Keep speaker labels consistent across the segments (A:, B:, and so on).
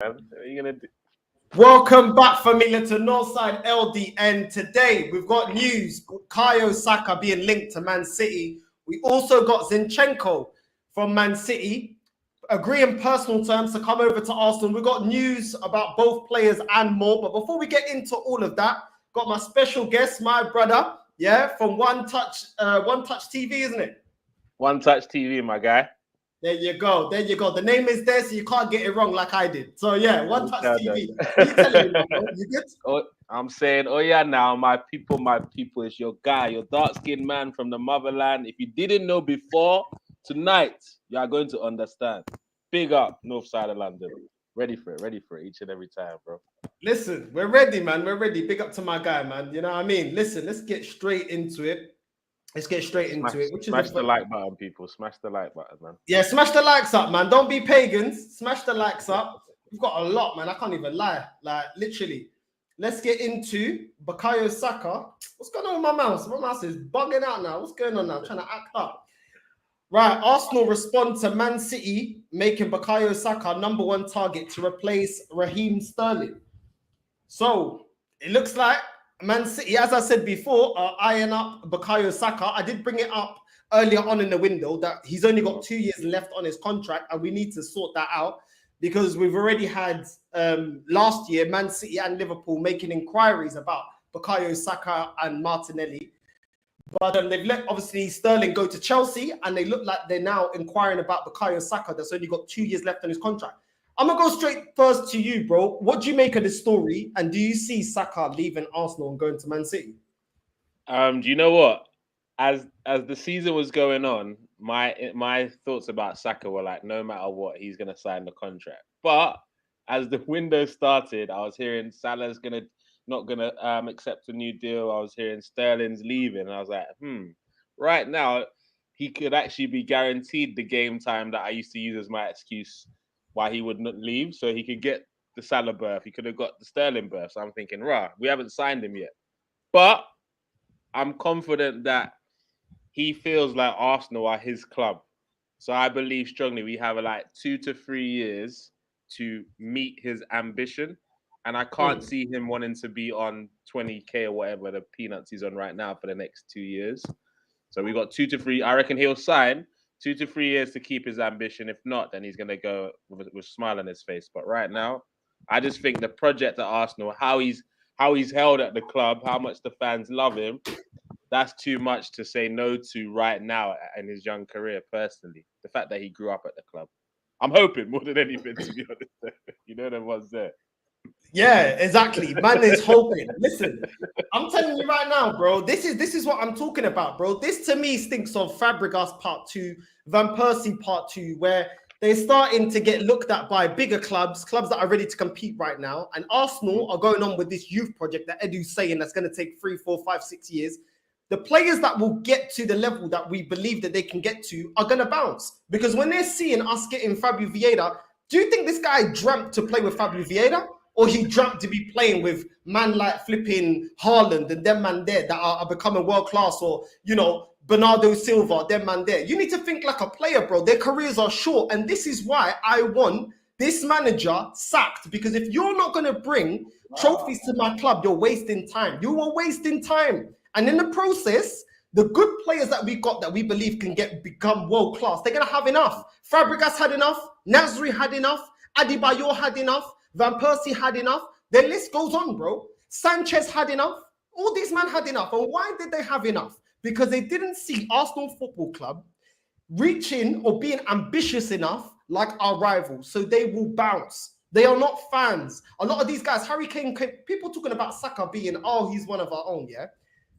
A: What are you gonna do?
B: Welcome back, familia, to Northside LDN. Today, we've got news. Bukayo Saka being linked to Man City. We also got Zinchenko from Man City agreeing personal terms to come over to Arsenal. We've got news about both players and more. But before we get into all of that, got my special guest, my brother, from One Touch TV, isn't it?
A: One Touch TV, my guy.
B: There you go. There you go. The name is there, so you can't get it wrong like I did. So, One Touch TV. What are you telling me, bro? You good?
A: Oh, I'm saying, now, my people, it's your guy, your dark-skinned man from the motherland. If you didn't know before, tonight, you are going to understand. Big up, north side of London. Ready for it each and every time, bro.
B: Listen, we're ready, man. We're ready. Big up to my guy, man. You know what I mean? Listen, let's get straight into it.
A: Smash the like button, people. Smash the like button, man.
B: Yeah, smash the likes up, man. Don't be pagans. Smash the likes up. We've got a lot, man. I can't even lie. Like, literally. Let's get into Bukayo Saka. What's going on with my mouse? My mouse is bugging out now. What's going on now? I'm trying to act up. Right, Arsenal respond to Man City making Bukayo Saka #1 target to replace Raheem Sterling. So, it looks like Man City, as I said before, are eyeing up Bukayo Saka. I did bring it up earlier on in the window that he's only got 2 years left on his contract, and we need to sort that out because we've already had last year Man City and Liverpool making inquiries about Bukayo Saka and Martinelli. But they've let, obviously, Sterling go to Chelsea, and they look like they're now inquiring about Bukayo Saka that's only got 2 years left on his contract. I'm going to go straight first to you, bro. What do you make of this story? And do you see Saka leaving Arsenal and going to Man City?
A: Do you know what? As the season was going on, my thoughts about Saka were like, no matter what, he's going to sign the contract. But as the window started, I was hearing Salah's not going to accept a new deal. I was hearing Sterling's leaving. And I was like, right now, he could actually be guaranteed the game time that I used to use as my excuse why he would not leave, so he could get the Salah berth. He could have got the Sterling berth. So I'm thinking, we haven't signed him yet. But I'm confident that he feels like Arsenal are his club. So I believe strongly we have 2 to 3 years to meet his ambition. And I can't see him wanting to be on 20K or whatever the peanuts he's on right now for the next 2 years. So we got 2 to 3. I reckon he'll sign 2 to 3 years to keep his ambition. If not, then he's going to go with a smile on his face. But right now, I just think the project at Arsenal, how he's held at the club, how much the fans love him, that's too much to say no to right now in his young career, personally. The fact that he grew up at the club. I'm hoping more than anything, to be honest. You know the ones there.
B: Yeah, exactly. Man is hoping. Listen, I'm telling you right now, bro. This is what I'm talking about, bro. This to me stinks of Fabregas Part 2, Van Persie Part 2, where they're starting to get looked at by bigger clubs that are ready to compete right now. And Arsenal are going on with this youth project that Edu's saying that's going to take 3, 4, 5, 6 years. The players that will get to the level that we believe that they can get to are going to bounce. Because when they're seeing us getting Fabio Vieira, do you think this guy dreamt to play with Fabio Vieira? Or he dreamt to be playing with man like flipping Haaland and them man there that are becoming world class, or Bernardo Silva, them man there. You need to think like a player, bro. Their careers are short, and this is why I want this manager sacked. Because if you're not going to bring trophies to my club, you're wasting time. You are wasting time, and in the process, the good players that we got that we believe can become world class, they're gonna have enough. Fabregas had enough. Nasri had enough. Adebayor had enough. Van Persie had enough. The list goes on, bro. Sanchez had enough. All these men had enough. And why did they have enough? Because they didn't see Arsenal Football Club reaching or being ambitious enough like our rivals. So they will bounce. They are not fans. A lot of these guys, Harry Kane, people talking about Saka being, he's one of our own, yeah?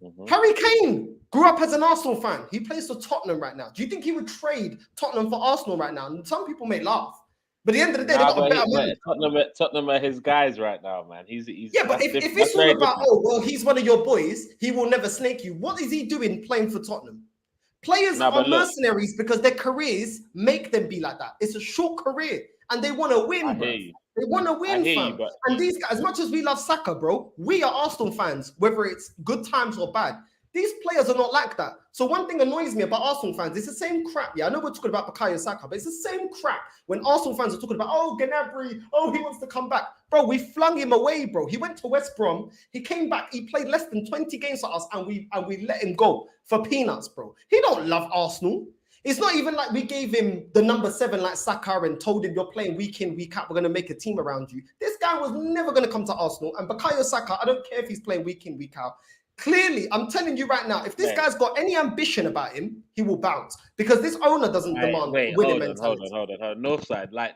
B: Mm-hmm. Harry Kane grew up as an Arsenal fan. He plays for Tottenham right now. Do you think he would trade Tottenham for Arsenal right now? And some people may laugh. But at the end of the day, they got a better money.
A: Tottenham are his guys right now, man. He's
B: but if it's all about, he's one of your boys, he will never snake you. What is he doing playing for Tottenham? Players are mercenaries because their careers make them be like that. It's a short career, and they want to win, bro. They want to win, fam. And these guys, as much as we love Saka, bro, we are Arsenal fans, whether it's good times or bad. These players are not like that. So one thing annoys me about Arsenal fans, it's the same crap. Yeah, I know we're talking about Bukayo Saka, but it's the same crap when Arsenal fans are talking about, oh, Gnabry, oh, he wants to come back. Bro, we flung him away, bro. He went to West Brom. He came back. He played less than 20 games for us, and we let him go for peanuts, bro. He don't love Arsenal. It's not even like we gave him the number 7 like Saka and told him you're playing week in, week out. We're going to make a team around you. This guy was never going to come to Arsenal. And Bukayo Saka, I don't care if he's playing week in, week out. Clearly, I'm telling you right now, if this guy's got any ambition about him, he will bounce. Because this owner doesn't demand winning mentality.
A: Hold on. Northside, like,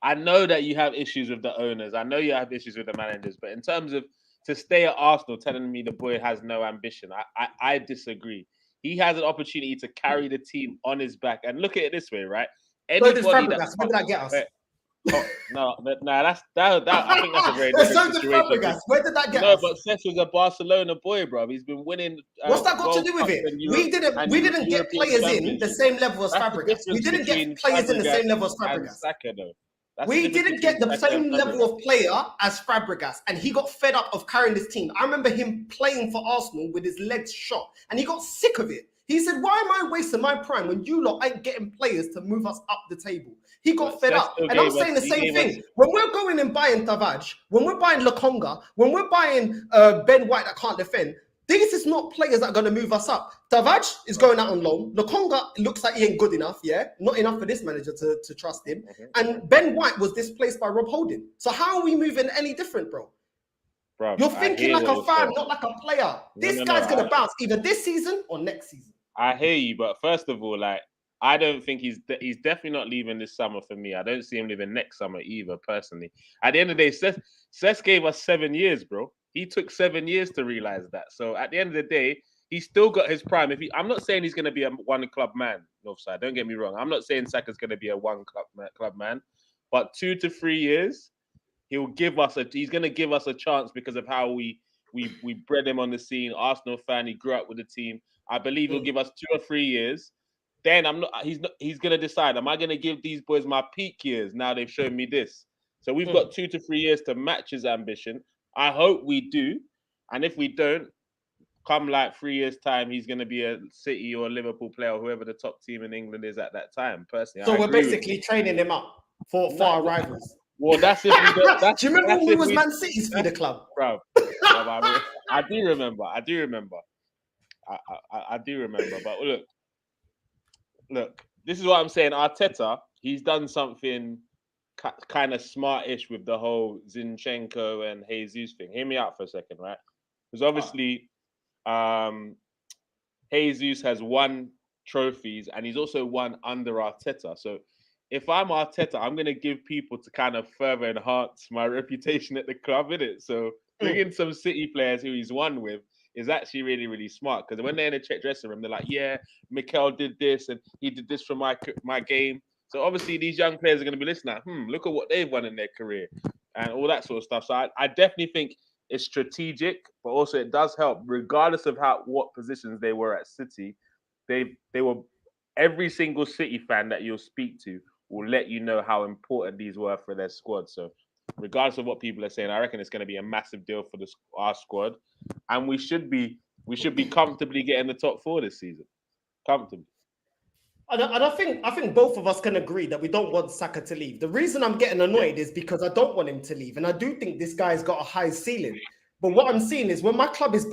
A: I know that you have issues with the owners. I know you have issues with the managers. But in terms of to stay at Arsenal, telling me the boy has no ambition, I disagree. He has an opportunity to carry the team on his back. And look at it this way, right? Anybody
B: where did that get us?
A: No, that I think that's a very different situation.
B: Where did that get us?
A: No, but Cesc was a Barcelona boy, bro. He's been winning.
B: What's that got to do with it? We didn't get players in the same level as Fabregas. We didn't get players in the same level as Fabregas.
A: Saka, though.
B: We didn't get the same level of player as Fabregas, and he got fed up of carrying this team. I remember him playing for Arsenal with his legs shot, and he got sick of it. He said, why am I wasting my prime when you lot ain't getting players to move us up the table? He got fed up. And I'm saying the same thing. When we're going and buying Tavares, when we're buying Lokonga, when we're buying Ben White that can't defend, these is not players that are going to move us up. Tavares is going out on loan. Lokonga looks like he ain't good enough, not enough for this manager to trust him. And Ben White was displaced by Rob Holding. So how are we moving any different, bro? You're thinking like a fan, not like a player. This guy's going to bounce either this season or next season.
A: I hear you, but first of all, like, I don't think he's definitely not leaving this summer for me. I don't see him leaving next summer either, personally. At the end of the day, Cesc gave us 7 years, bro. He took 7 years to realize that. So at the end of the day, he's still got his prime. I'm not saying he's going to be a one club man, Northside. Don't get me wrong. I'm not saying Saka's going to be a one club man, but 2 to 3 years, he's going to give us a chance because of how we bred him on the scene. Arsenal fan, he grew up with the team. I believe he'll give us 2 or 3 years. Then he's going to decide, am I going to give these boys my peak years? Now they've shown me this. So we've got 2 to 3 years to match his ambition. I hope we do. And if we don't, come like 3 years' time, he's going to be a City or Liverpool player or whoever the top team in England is at that time, personally.
B: So we're basically training him up for our rivals.
A: Well, that's if we don't.
B: Do you remember when we was Man City's feeder club?
A: Bro, I do remember. I do remember. But look, this is what I'm saying. Arteta, he's done something kind of smartish with the whole Zinchenko and Jesus thing. Hear me out for a second, right? Because obviously, Jesus has won trophies and he's also won under Arteta. So if I'm Arteta, I'm going to give people to kind of further enhance my reputation at the club, innit? So bringing some City players who he's won with is actually really, really smart. Because when they're in the dressing room, they're like, yeah, Mikel did this and he did this for my game. So obviously these young players are going to be listening at, look at what they've won in their career and all that sort of stuff. So I definitely think it's strategic, but also it does help, regardless of what positions they were at City. They were, every single City fan that you'll speak to will let you know how important these were for their squad. So regardless of what people are saying, I reckon it's going to be a massive deal for our squad, and we should be comfortably getting the top 4 this season, comfortably.
B: And I think both of us can agree that we don't want Saka to leave. The reason I'm getting annoyed is because I don't want him to leave, and I do think this guy's got a high ceiling. But what I'm seeing is when my club is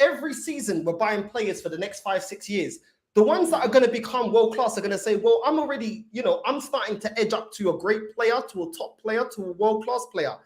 B: every season, we're buying players for the next 5-6 years. The ones that are going to become world class are going to say, well, I'm already, I'm starting to edge up to a great player, to a top player, to a world class player.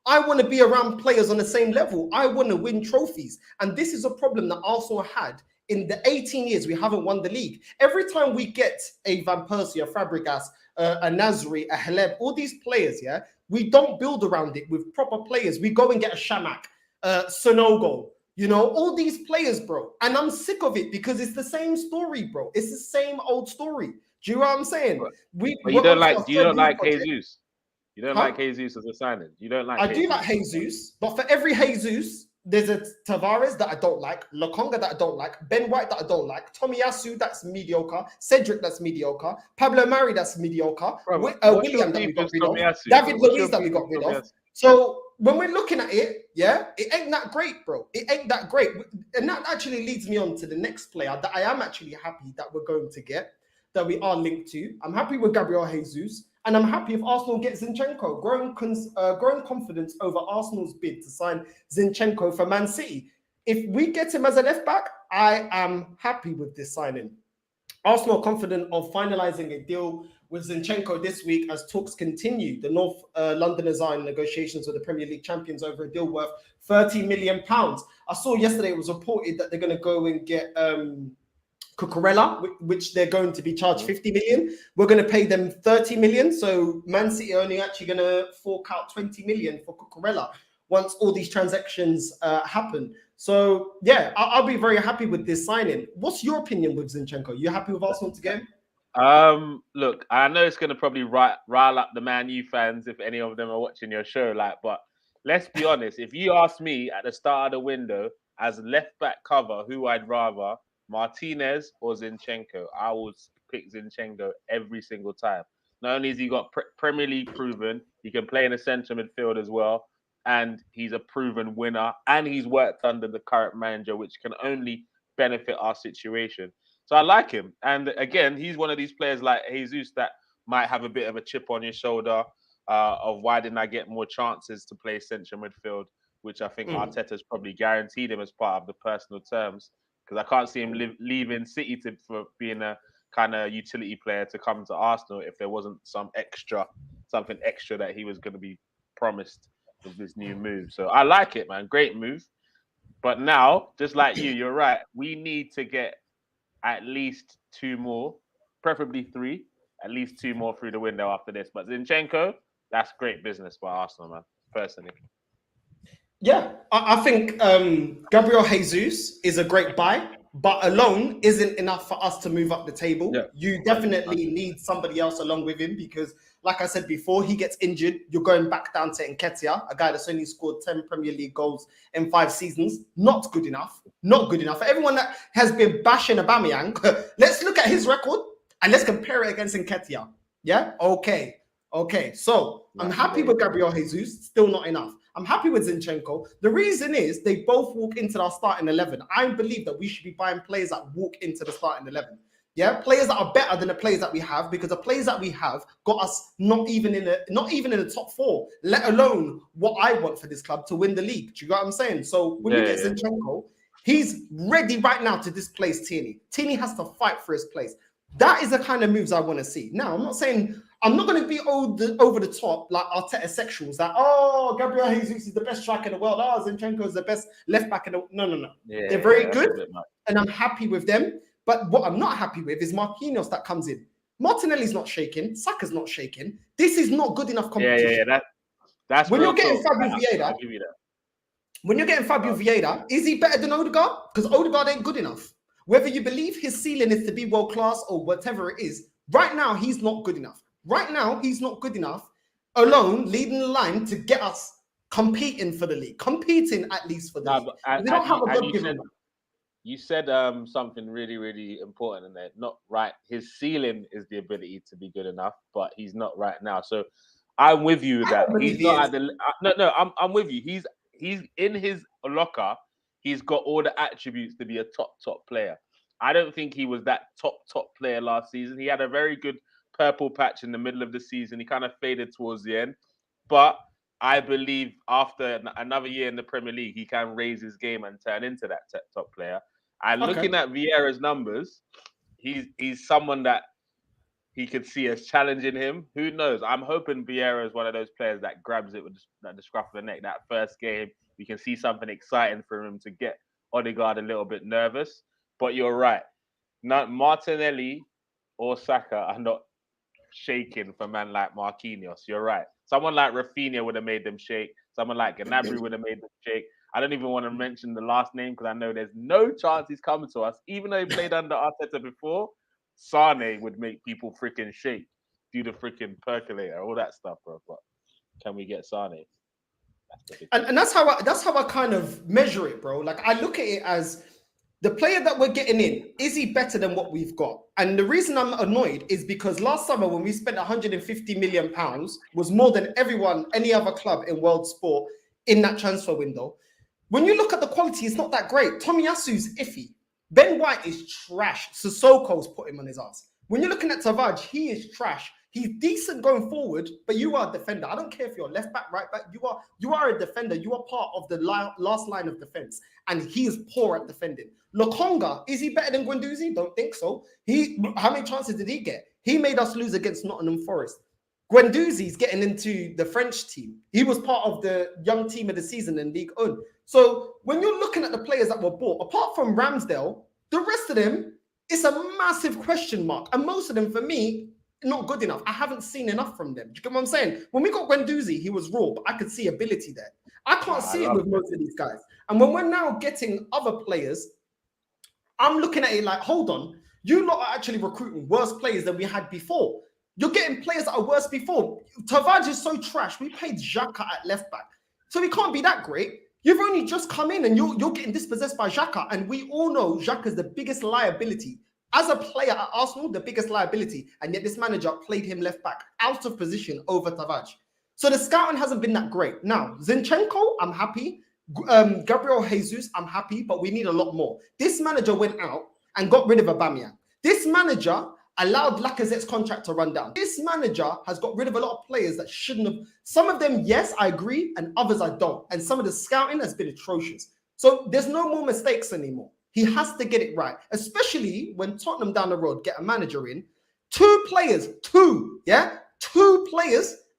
B: I want to be around players on the same level. I want to win trophies. And this is a problem that Arsenal had in the 18 years we haven't won the league. Every time we get a Van Persie, a Fabregas, a Nasri, a Haleb, all these players, we don't build around it with proper players. We go and get a Shamak, Sonogo, all these players, bro. And I'm sick of it because it's the same story, bro. It's the same old story. Do you know what I'm saying?
A: You don't like Jesus. You don't like Jesus as a signing. You don't like.
B: I do like Jesus, but for every Jesus, there's a Tavares that I don't like, Lokonga that I don't like, Ben White that I don't like, Tomiyasu that's mediocre, Cedric that's mediocre, Pablo Mari that's mediocre, William that we got rid of, David Luiz that we got rid of. So when we're looking at it, yeah, it ain't that great, bro. It ain't that great. And that actually leads me on to the next player that I am actually happy that we're going to get, that we are linked to. I'm happy with Gabriel Jesus, and I'm happy if Arsenal gets Zinchenko. Growing confidence over Arsenal's bid to sign Zinchenko for Man City. If we get him as a left back, I am happy with this signing. Arsenal are confident of finalising a deal with Zinchenko this week as talks continue. The North Londoners are in negotiations with the Premier League champions over a deal worth £30 million. I saw yesterday it was reported that they're going to go and get Cucurella, which they're going to be charged 50 million. We're going to pay them 30 million. So Man City are only actually going to fork out 20 million for Cucurella once all these transactions happen. So, yeah, I'll be very happy with this signing. What's your opinion with Zinchenko? You happy with Arsenal to get him?
A: Look, I know it's going to probably rile up the Man U fans if any of them are watching your show, but let's be honest. If you ask me at the start of the window as left back cover who I'd rather, Martinez or Zinchenko, I would pick Zinchenko every single time. Not only has he got Premier League proven, he can play in the centre midfield as well, and he's a proven winner, and he's worked under the current manager, which can only benefit our situation. So I like him. And again, he's one of these players like Jesus that might have a bit of a chip on his shoulder of why didn't I get more chances to play central midfield, which I think Arteta's probably guaranteed him as part of the personal terms, because I can't see him leaving City for being a kind of utility player to come to Arsenal if there wasn't something extra that he was going to be promised with this new move. So I like it, man. Great move. But now, just like you're right. We need to get at least 2 more, preferably 3, at least 2 more through the window after this. But Zinchenko, that's great business by Arsenal, man, personally.
B: Yeah, I think Gabriel Jesus is a great buy, but alone isn't enough for us to move up the table. Yeah. You definitely need somebody else along with him because, like I said before, he gets injured. You're going back down to Nketiah, a guy that's only scored 10 Premier League goals in 5 seasons. Not good enough. Not good enough. For everyone that has been bashing Aubameyang, let's look at his record and let's compare it against Nketiah. Yeah? Okay. So I'm happy with Gabriel Jesus. Still not enough. I'm happy with Zinchenko. The reason is they both walk into our starting 11. I believe that we should be buying players that walk into the starting 11. Yeah, players that are better than the players that we have, because the players that we have got us not even in the top 4, let alone what I want for this club to win the league. Do you get what I'm saying? So when you get Zinchenko, he's ready right now to displace Tierney. Tierney has to fight for his place. That is the kind of moves I want to see. Now, I'm not saying I'm not going to be over the top like Arteta sexuals that, oh, Gabriel Jesus is the best striker in the world. Oh, Zinchenko is the best left back in the world. No. Yeah, they're very good, and I'm happy with them. But what I'm not happy with is Marquinhos that comes in. Martinelli's not shaking. Saka's not shaking. This is not good enough competition.
A: Yeah. That's
B: when you're getting Fabio Vieira. I'll give you that. When you're getting Fabio Vieira, is he better than Odegaard? Because Odegaard ain't good enough. Whether you believe his ceiling is to be world class or whatever it is, right now he's not good enough. Right now he's not good enough alone, leading the line to get us competing for the league, competing at least for the league. They don't have a God-given.
A: You said something really, really important in there. Not right. His ceiling is the ability to be good enough, but he's not right now. So I'm with you that he's not at the. No. I'm with you. He's in his locker. He's got all the attributes to be a top player. I don't think he was that top player last season. He had a very good purple patch in the middle of the season. He kind of faded towards the end, but I believe after another year in the Premier League, he can raise his game and turn into that top player. And looking at Vieira's numbers, he's someone that he could see as challenging him. Who knows? I'm hoping Vieira is one of those players that grabs it with the scruff of the neck. That first game, we can see something exciting for him to get Odegaard a little bit nervous. But you're right. Not Martinelli or Saka are not shaking for a man like Marquinhos. You're right. Someone like Rafinha would have made them shake. Someone like Gnabry would have made them shake. I don't even want to mention the last name because I know there's no chance he's coming to us. Even though he played under Arteta before, Sané would make people freaking shake, do the freaking percolator, all that stuff, bro. But can we get Sané?
B: And that's how I kind of measure it, bro. Like I look at it as the player that we're getting in, is he better than what we've got? And the reason I'm annoyed is because last summer when we spent £150 million was more than any other club in world sport in that transfer window. When you look at the quality, it's not that great. Tomiyasu's iffy. Ben White is trash. Sissoko's put him on his ass. When you're looking at Tavares, he is trash. He's decent going forward, but you are a defender. I don't care if you're left back, right back. You are a defender. You are part of the last line of defense, and he is poor at defending. Lokonga, is he better than Guendouzi? Don't think so. How many chances did he get? He made us lose against Nottingham Forest. Guendouzi's getting into the French team. He was part of the young team of the season in Ligue 1. So when you're looking at the players that were bought, apart from Ramsdale, the rest of them, it's a massive question mark. And most of them, for me, not good enough. I haven't seen enough from them. Do you get what I'm saying? When we got Guendouzi, he was raw, but I could see ability there. I can't see it with most of these guys. And when we're now getting other players, I'm looking at it like, hold on, you lot are actually recruiting worse players than we had before. You're getting players that are worse before. Tavares is so trash. We paid Xhaka at left back. So he can't be that great. You've only just come in and you're getting dispossessed by Xhaka. And we all know Xhaka is the biggest liability. As a player at Arsenal, the biggest liability. And yet this manager played him left back, out of position over Tavares. So the scouting hasn't been that great. Now, Zinchenko, I'm happy. Gabriel Jesus, I'm happy. But we need a lot more. This manager went out and got rid of Aubameyang. This manager allowed Lacazette's contract to run down. This manager has got rid of a lot of players that shouldn't have. Some of them, yes, I agree, and others I don't. And some of the scouting has been atrocious. So there's no more mistakes anymore. He has to get it right, especially when Tottenham down the road get a manager in. Two players,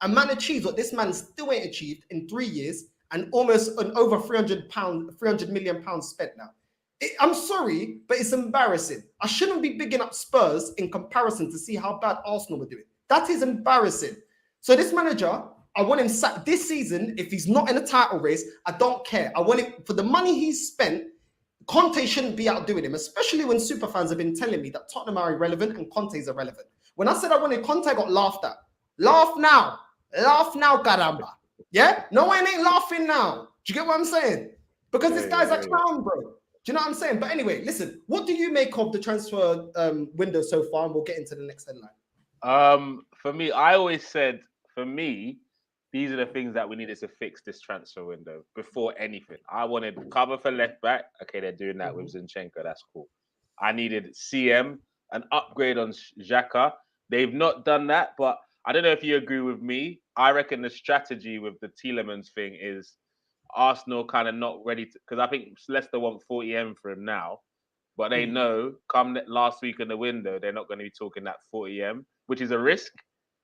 B: a man achieves what this man still ain't achieved in 3 years and almost an over £300 million spent now. I'm sorry, but it's embarrassing. I shouldn't be bigging up Spurs in comparison to see how bad Arsenal were doing. That is embarrassing. So this manager, I want him sacked this season. If he's not in a title race, I don't care. I want him, for the money he's spent, Conte shouldn't be outdoing him, especially when super fans have been telling me that Tottenham are irrelevant and Conte is irrelevant. When I said I wanted Conte, I got laughed at. Laugh now, caramba. Yeah? No one ain't laughing now. Do you get what I'm saying? Because this guy's a clown, bro. Do you know what I'm saying? But anyway, listen, what do you make of the transfer window so far? And we'll get into the next headline.
A: For me, I always said, these are the things that we needed to fix this transfer window before anything. I wanted cover for left back. Okay, they're doing that with Zinchenko. That's cool. I needed CM, an upgrade on Xhaka. They've not done that, but I don't know if you agree with me. I reckon the strategy with the Tielemans thing is Arsenal kind of not ready to, because I think Leicester want 40M for him now, but they know come last week in the window, they're not going to be talking that 40M, which is a risk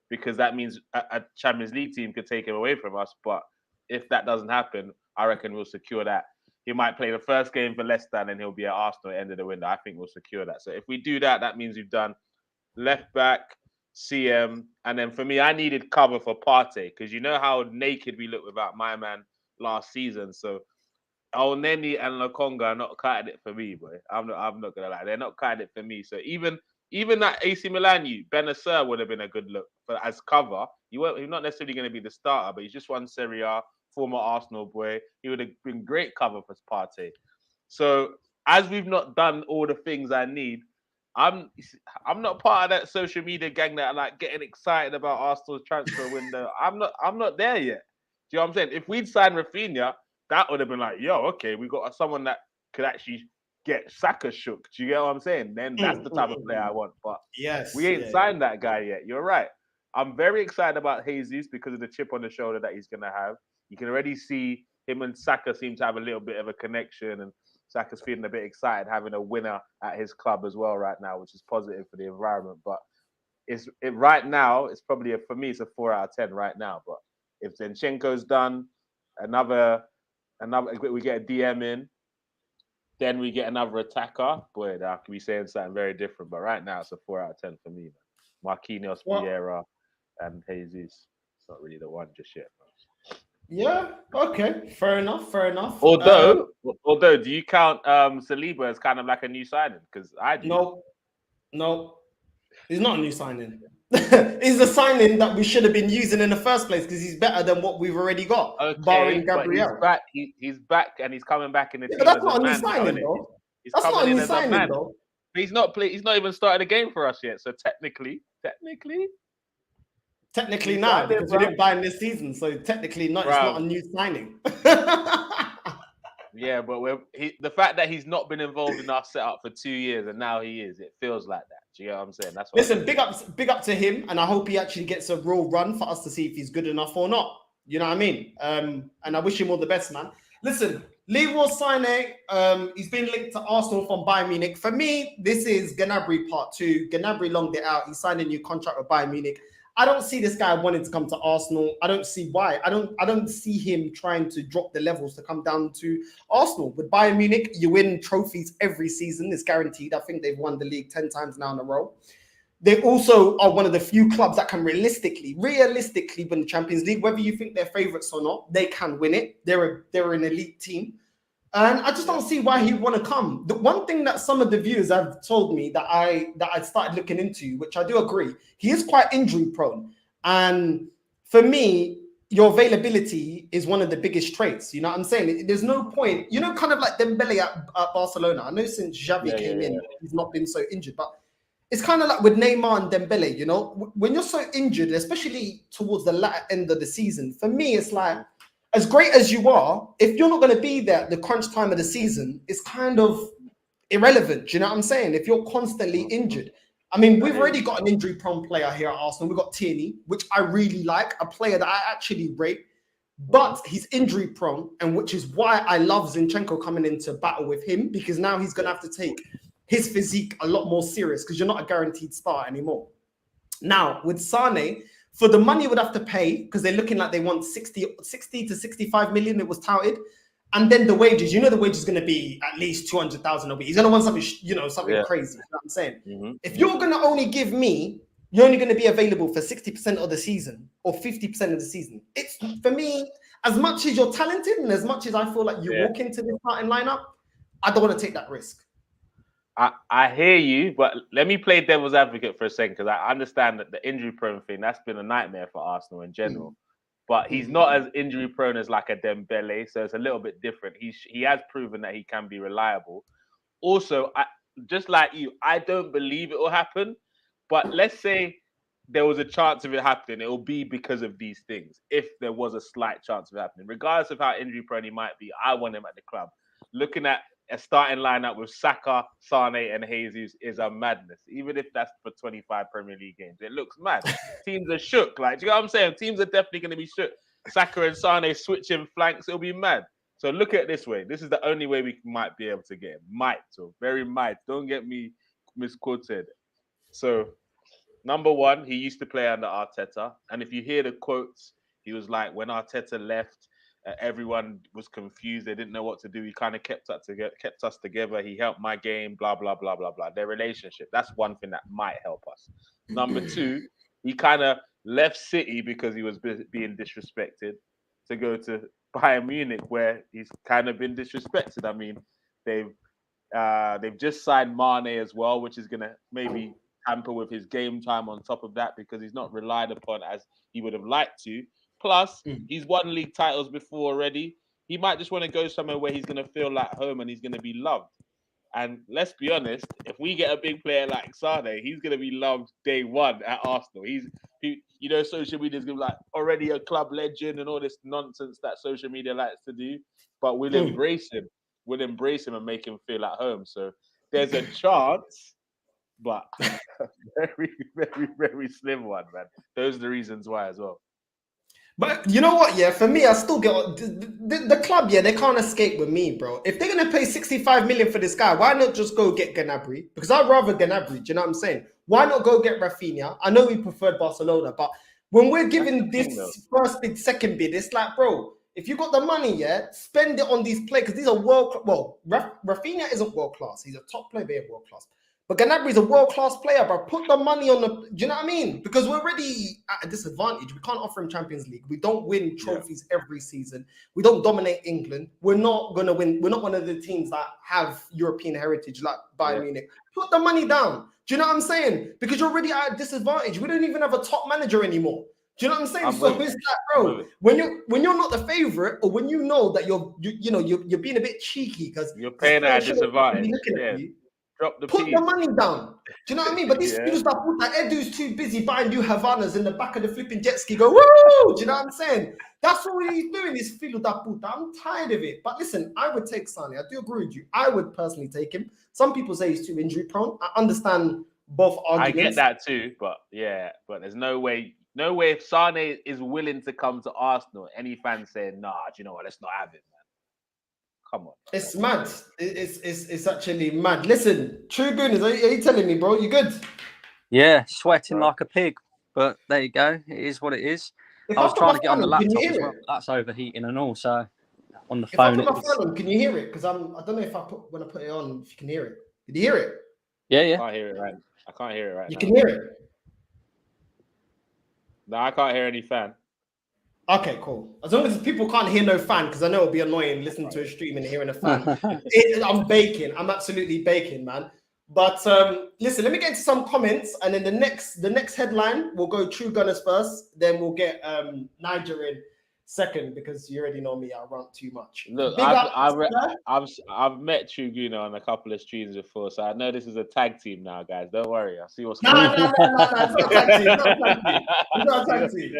A: because that means a Champions League team could take him away from us. But if that doesn't happen, I reckon we'll secure that. He might play the first game for Leicester and then he'll be at Arsenal at the end of the window. I think we'll secure that. So if we do that, that means we've done left back, CM, and then for me, I needed cover for Partey because you know how naked we look without my man last season. So Elneny and Lokonga are not cutting it for me, boy. I'm not gonna lie, they're not cutting it for me. So even that AC Milan, Benacer would have been a good look for as cover. He's not necessarily going to be the starter, but he's just won Serie A, former Arsenal boy. He would have been great cover for Partey. So as we've not done all the things I need, I'm not part of that social media gang that are like getting excited about Arsenal's transfer window. I'm not there yet. Do you know what I'm saying? If we'd signed Rafinha, that would have been like, yo, okay, we got someone that could actually get Saka shook. Do you get what I'm saying? Then that's the type of player I want. But we ain't signed that guy yet. You're right. I'm very excited about Jesus because of the chip on the shoulder that he's going to have. You can already see him and Saka seem to have a little bit of a connection, and Saka's feeling a bit excited having a winner at his club as well right now, which is positive for the environment. But right now, it's probably for me, it's a 4 out of 10 right now. But if Zinchenko's done, we get a DM in, then we get another attacker. Boy, I could be saying something very different. But right now, it's a 4 out of 10 for me, man. Marquinhos, Vieira, and Jesus. It's not really the one just yet, man.
B: Yeah, okay. Fair enough.
A: Although, do you count Saliba as kind of like a new signing? Because I do.
B: No. He's not a new signing. He's a signing that we should have been using in the first place because he's better than what we've already got.
A: Okay,
B: barring Gabriel.
A: But he's back and he's coming back in the team.
B: But that's not a new signing, though. That's not a new signing, though.
A: But he's not even started a game for us yet. So technically
B: now, because we didn't buy him this season. So technically not. It's not a new signing.
A: Yeah, but the fact that he's not been involved in our setup for 2 years and now he is, it feels like that. Do you know what I'm saying? That's what
B: Listen, big up to him, and I hope he actually gets a real run for us to see if he's good enough or not. You know what I mean? And I wish him all the best, man. Listen, Leroy Sané, he's been linked to Arsenal from Bayern Munich. For me, this is Gnabry part 2. Gnabry longed it out. He signed a new contract with Bayern Munich. I don't see this guy wanting to come to Arsenal. I don't see why. I don't see him trying to drop the levels to come down to Arsenal. With Bayern Munich, you win trophies every season. It's guaranteed. I think they've won the league 10 times now in a row. They also are one of the few clubs that can realistically win the Champions League. Whether you think they're favourites or not, they can win it. They're an elite team. And I just don't see why he'd want to come. The one thing that some of the viewers have told me that I started looking into, which I do agree, he is quite injury prone. And for me, your availability is one of the biggest traits. You know what I'm saying? There's no point, kind of like Dembele at Barcelona. I know since Xavi came in, he's not been so injured, but it's kind of like with Neymar and Dembele, when you're so injured, especially towards the latter end of the season, for me, it's like, as great as you are, if you're not going to be there at the crunch time of the season, it's kind of irrelevant. Do you know what I'm saying? If you're constantly injured. I mean, we've already got an injury-prone player here at Arsenal. We've got Tierney, which I really like, a player that I actually rate, but he's injury-prone, and which is why I love Zinchenko coming into battle with him, because now he's going to have to take his physique a lot more serious, because you're not a guaranteed star anymore. Now, with Sané, for the money you would have to pay, because they're looking like they want 60 to 65 million, it was touted. And then the wages, the wage is going to be at least 200,000 a week. He's going to want something, something crazy. You know what I'm saying? Mm-hmm. If you're going to only give me, you're only going to be available for 60% of the season or 50% of the season. It's, for me, as much as you're talented and as much as I feel like you walk into this starting lineup, I don't want to take that risk.
A: I hear you, but let me play devil's advocate for a second, because I understand that the injury prone thing, that's been a nightmare for Arsenal in general. But he's not as injury prone as like a Dembele, so it's a little bit different. He has proven that he can be reliable. Also, just like you, I don't believe it will happen, but let's say there was a chance of it happening, it will be because of these things. If there was a slight chance of it happening, regardless of how injury prone he might be, I want him at the club. Looking at a starting lineup with Saka, Sané, and Jesus is a madness. Even if that's for 25 Premier League games, it looks mad. Teams are shook. Like, do you know what I'm saying? Teams are definitely going to be shook. Saka and Sané switching flanks, it'll be mad. So look at it this way. This is the only way we might be able to get him. Might, so very might. Don't get me misquoted. So, number one, he used to play under Arteta. And if you hear the quotes, he was like, when Arteta left, everyone was confused. They didn't know what to do. He kind of kept us together. He helped my game, blah, blah, blah, blah, blah. Their relationship. That's one thing that might help us. Number two, he kind of left City because he was being disrespected to go to Bayern Munich, where he's kind of been disrespected. I mean, they've just signed Mane as well, which is going to maybe hamper with his game time on top of that, because he's not relied upon as he would have liked to. Plus, he's won league titles before already. He might just want to go somewhere where he's going to feel like home and he's going to be loved. And let's be honest, if we get a big player like Sané, he's going to be loved day one at Arsenal. Social media is going to be like already a club legend and all this nonsense that social media likes to do. But we'll embrace him. We'll embrace him and make him feel at home. So there's a chance, but very, very, very slim one, man. Those are the reasons why as well.
B: But you know what, for me, I still get the club, they can't escape with me, bro. If they're going to pay 65 million for this guy, why not just go get Gnabry? Because I'd rather Gnabry, do you know what I'm saying? Why not go get Rafinha? I know we preferred Barcelona, but when we're giving this first bid, second bid, it's like, bro, if you got the money, spend it on these players, because these are Rafinha isn't world-class. He's a top player, but world-class. But Gnabry is a world-class player, bro. Put the money on do you know what I mean? Because we're already at a disadvantage. We can't offer him Champions League. We don't win trophies every season. We don't dominate England. We're not going to win. We're not one of the teams that have European heritage like Bayern Munich. Put the money down. Do you know what I'm saying? Because you're already at a disadvantage. We don't even have a top manager anymore. Do you know what I'm saying? So it's like, bro, when you're not the favorite, or when you know that you're being a bit cheeky because
A: you're paying at a disadvantage.
B: Put the money down. Do you know what I mean? But these dudes that Edu's too busy buying new Havanas in the back of the flipping jet ski go, woo! Do you know what I'm saying? That's all he's doing is filo da puta. I'm tired of it. But listen, I would take Sané. I do agree with you. I would personally take him. Some people say he's too injury prone. I understand both arguments.
A: I get that too, but there's no way if Sane is willing to come to Arsenal, any fan saying, nah, do you know what, let's not have it, man. Come on.
B: It's mad. It's actually mad. Listen, True Gooners, are you telling me, bro? You good?
C: Yeah, sweating like a pig. But there you go. It is what it is. I was trying to get on the laptop as well. That's overheating and all. So on the phone.
B: If I put my phone on, can you hear it? Because I don't know if when I put it on, if you can hear it. Did you hear it?
C: Yeah.
A: I can't hear it right. I can't hear it right now.
B: You can hear it?
A: No, I can't hear any fan.
B: Okay, cool. As long as people can't hear no fan, because I know it'll be annoying listening to a stream and hearing a fan. I'm baking. I'm absolutely baking, man. But listen, let me get into some comments, and then the next headline we'll go True Gunners first, then we'll get Niger in second, because you already know me, I rant too much.
A: Look, I've met True Gunner on a couple of streams before, so I know this is a tag team now, guys. Don't worry, I'll see what's going on.
B: No, it's not a tag team. It's not a tag team.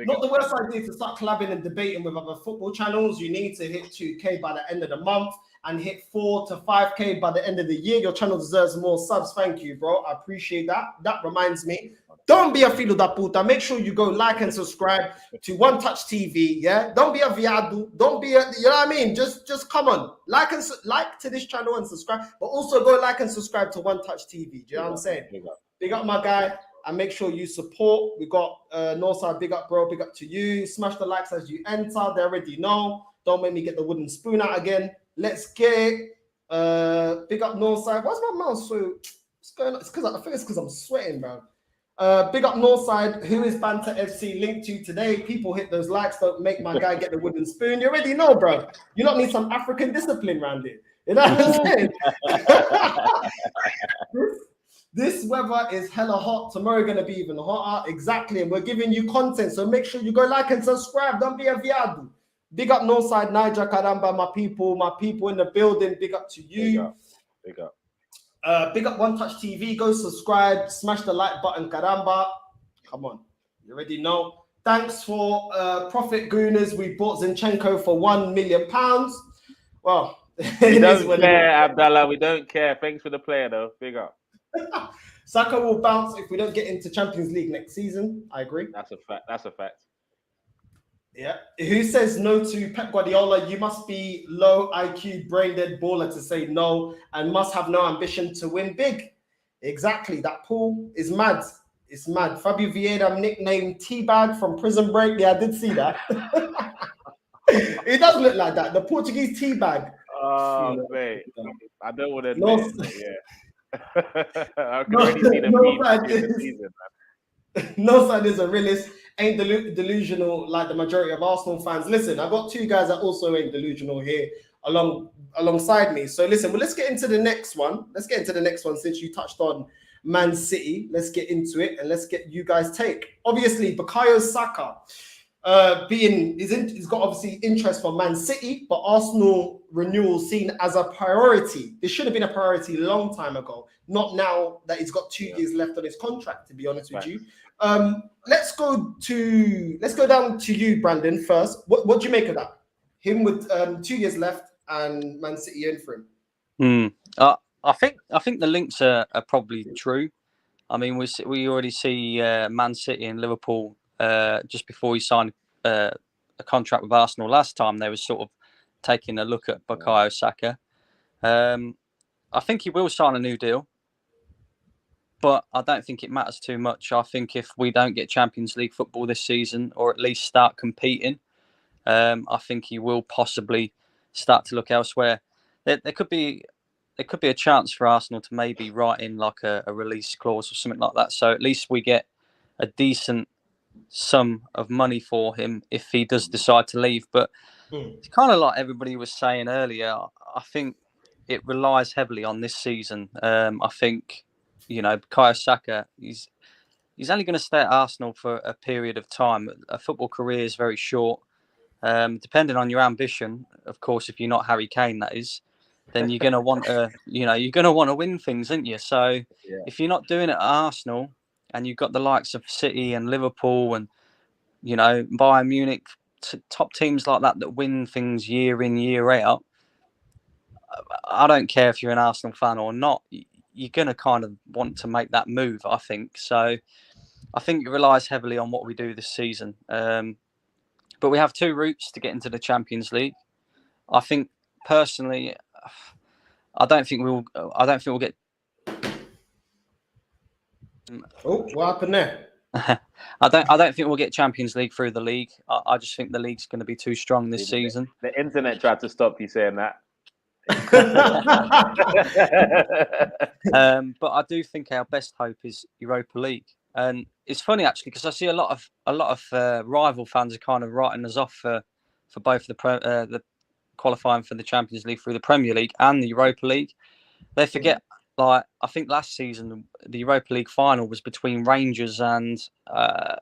B: Not the worst idea to start collabing and debating with other football channels. You need to hit 2K by the end of the month and hit 4 to 5K by the end of the year. Your channel deserves more subs. Thank you, bro. I appreciate that. That reminds me, don't be a filo da puta. Make sure you go like and subscribe to One Touch TV. Yeah, don't be a viado. Don't be a, you know what I mean. Just come on, like to this channel and subscribe, but also go like and subscribe to One Touch TV. Do you know what I'm saying? Big up my guy, and make sure you support. We got Northside. Big up, bro. Big up to you. Smash the likes as you enter. They already know. Don't make me get the wooden spoon out again. Let's get it. Big up Northside. Why's my mouth so? What's going on? It's because I think it's because I'm sweating, bro. Big up Northside. Who is Banter FC linked to today? People hit those likes. Don't make my guy get the wooden spoon. You already know, bro. You don't need some African discipline around it. You know what I'm saying? This weather is hella hot. Tomorrow going to be even hotter. Exactly. And we're giving you content. So make sure you go like and subscribe. Don't be a viado. Big up Northside, Niger, Caramba, my people in the building. Big up to you.
A: Big up.
B: Big up One Touch TV. Go subscribe. Smash the like button, Caramba. Come on. You already know. Thanks for Profit Gooners. We bought Zinchenko for £1 million. Well,
A: we don't care, Abdallah. We don't care. Thanks for the player, though. Big up.
B: Saka will bounce if we don't get into Champions League next season. I agree.
A: That's a fact. That's a fact.
B: Yeah. Who says no to Pep Guardiola? You must be low IQ, brain dead baller to say no, and must have no ambition to win big. Exactly. That pool is mad. It's mad. Fabio Vieira nicknamed Teabag from Prison Break. Yeah, I did see that. It does look like that. The Portuguese Teabag.
A: Oh, mate. I don't want to admit it, yeah. I can already see the meme in the season, man.
B: No side is a realist. Ain't delusional like the majority of Arsenal fans. Listen, I've got two guys that also ain't delusional here alongside me. So listen, well, let's get into the next one. Since you touched on Man City. Let's get into it and let's get you guys' take. Obviously, Bukayo Saka he's got obviously interest for Man City, but Arsenal renewal seen as a priority. This should have been a priority a long time ago, not now that he's got 2 years left on his contract, to be honest with you. Let's go down to you, Brandon, first. What do you make of that? Him with 2 years left and Man City in for him.
C: I think the links are probably true. I mean, we already see Man City and Liverpool just before he signed a contract with Arsenal last time. They were sort of taking a look at Bukayo Saka. I think he will sign a new deal, but I don't think it matters too much. I think if we don't get Champions League football this season, or at least start competing, I think he will possibly start to look elsewhere. There could be a chance for Arsenal to maybe write in like a release clause or something like that. So at least we get a decent sum of money for him if he does decide to leave. But it's kind of like everybody was saying earlier. I think it relies heavily on this season. I think, Bukayo Saka, he's only going to stay at Arsenal for a period of time. A football career is very short. Depending on your ambition, of course, if you're not Harry Kane, that is, then you're going to want to, you're going to want to win things, aren't you? So if you're not doing it at Arsenal and you've got the likes of City and Liverpool and Bayern Munich, top teams like that win things year in, year out. I don't care if you're an Arsenal fan or not. You're going to kind of want to make that move, I think. So I think it relies heavily on what we do this season. But we have two routes to get into the Champions League. I think personally, I don't think we'll get.
B: Oh, what happened there?
C: I don't think we'll get Champions League through the league. I just think the league's going to be too strong this season.
A: The internet tried to stop you saying that.
C: But I do think our best hope is Europa League, and it's funny actually because I see a lot of rival fans are kind of writing us off for both the qualifying for the Champions League through the Premier League and the Europa League. They forget, like I think last season the Europa League final was between Rangers and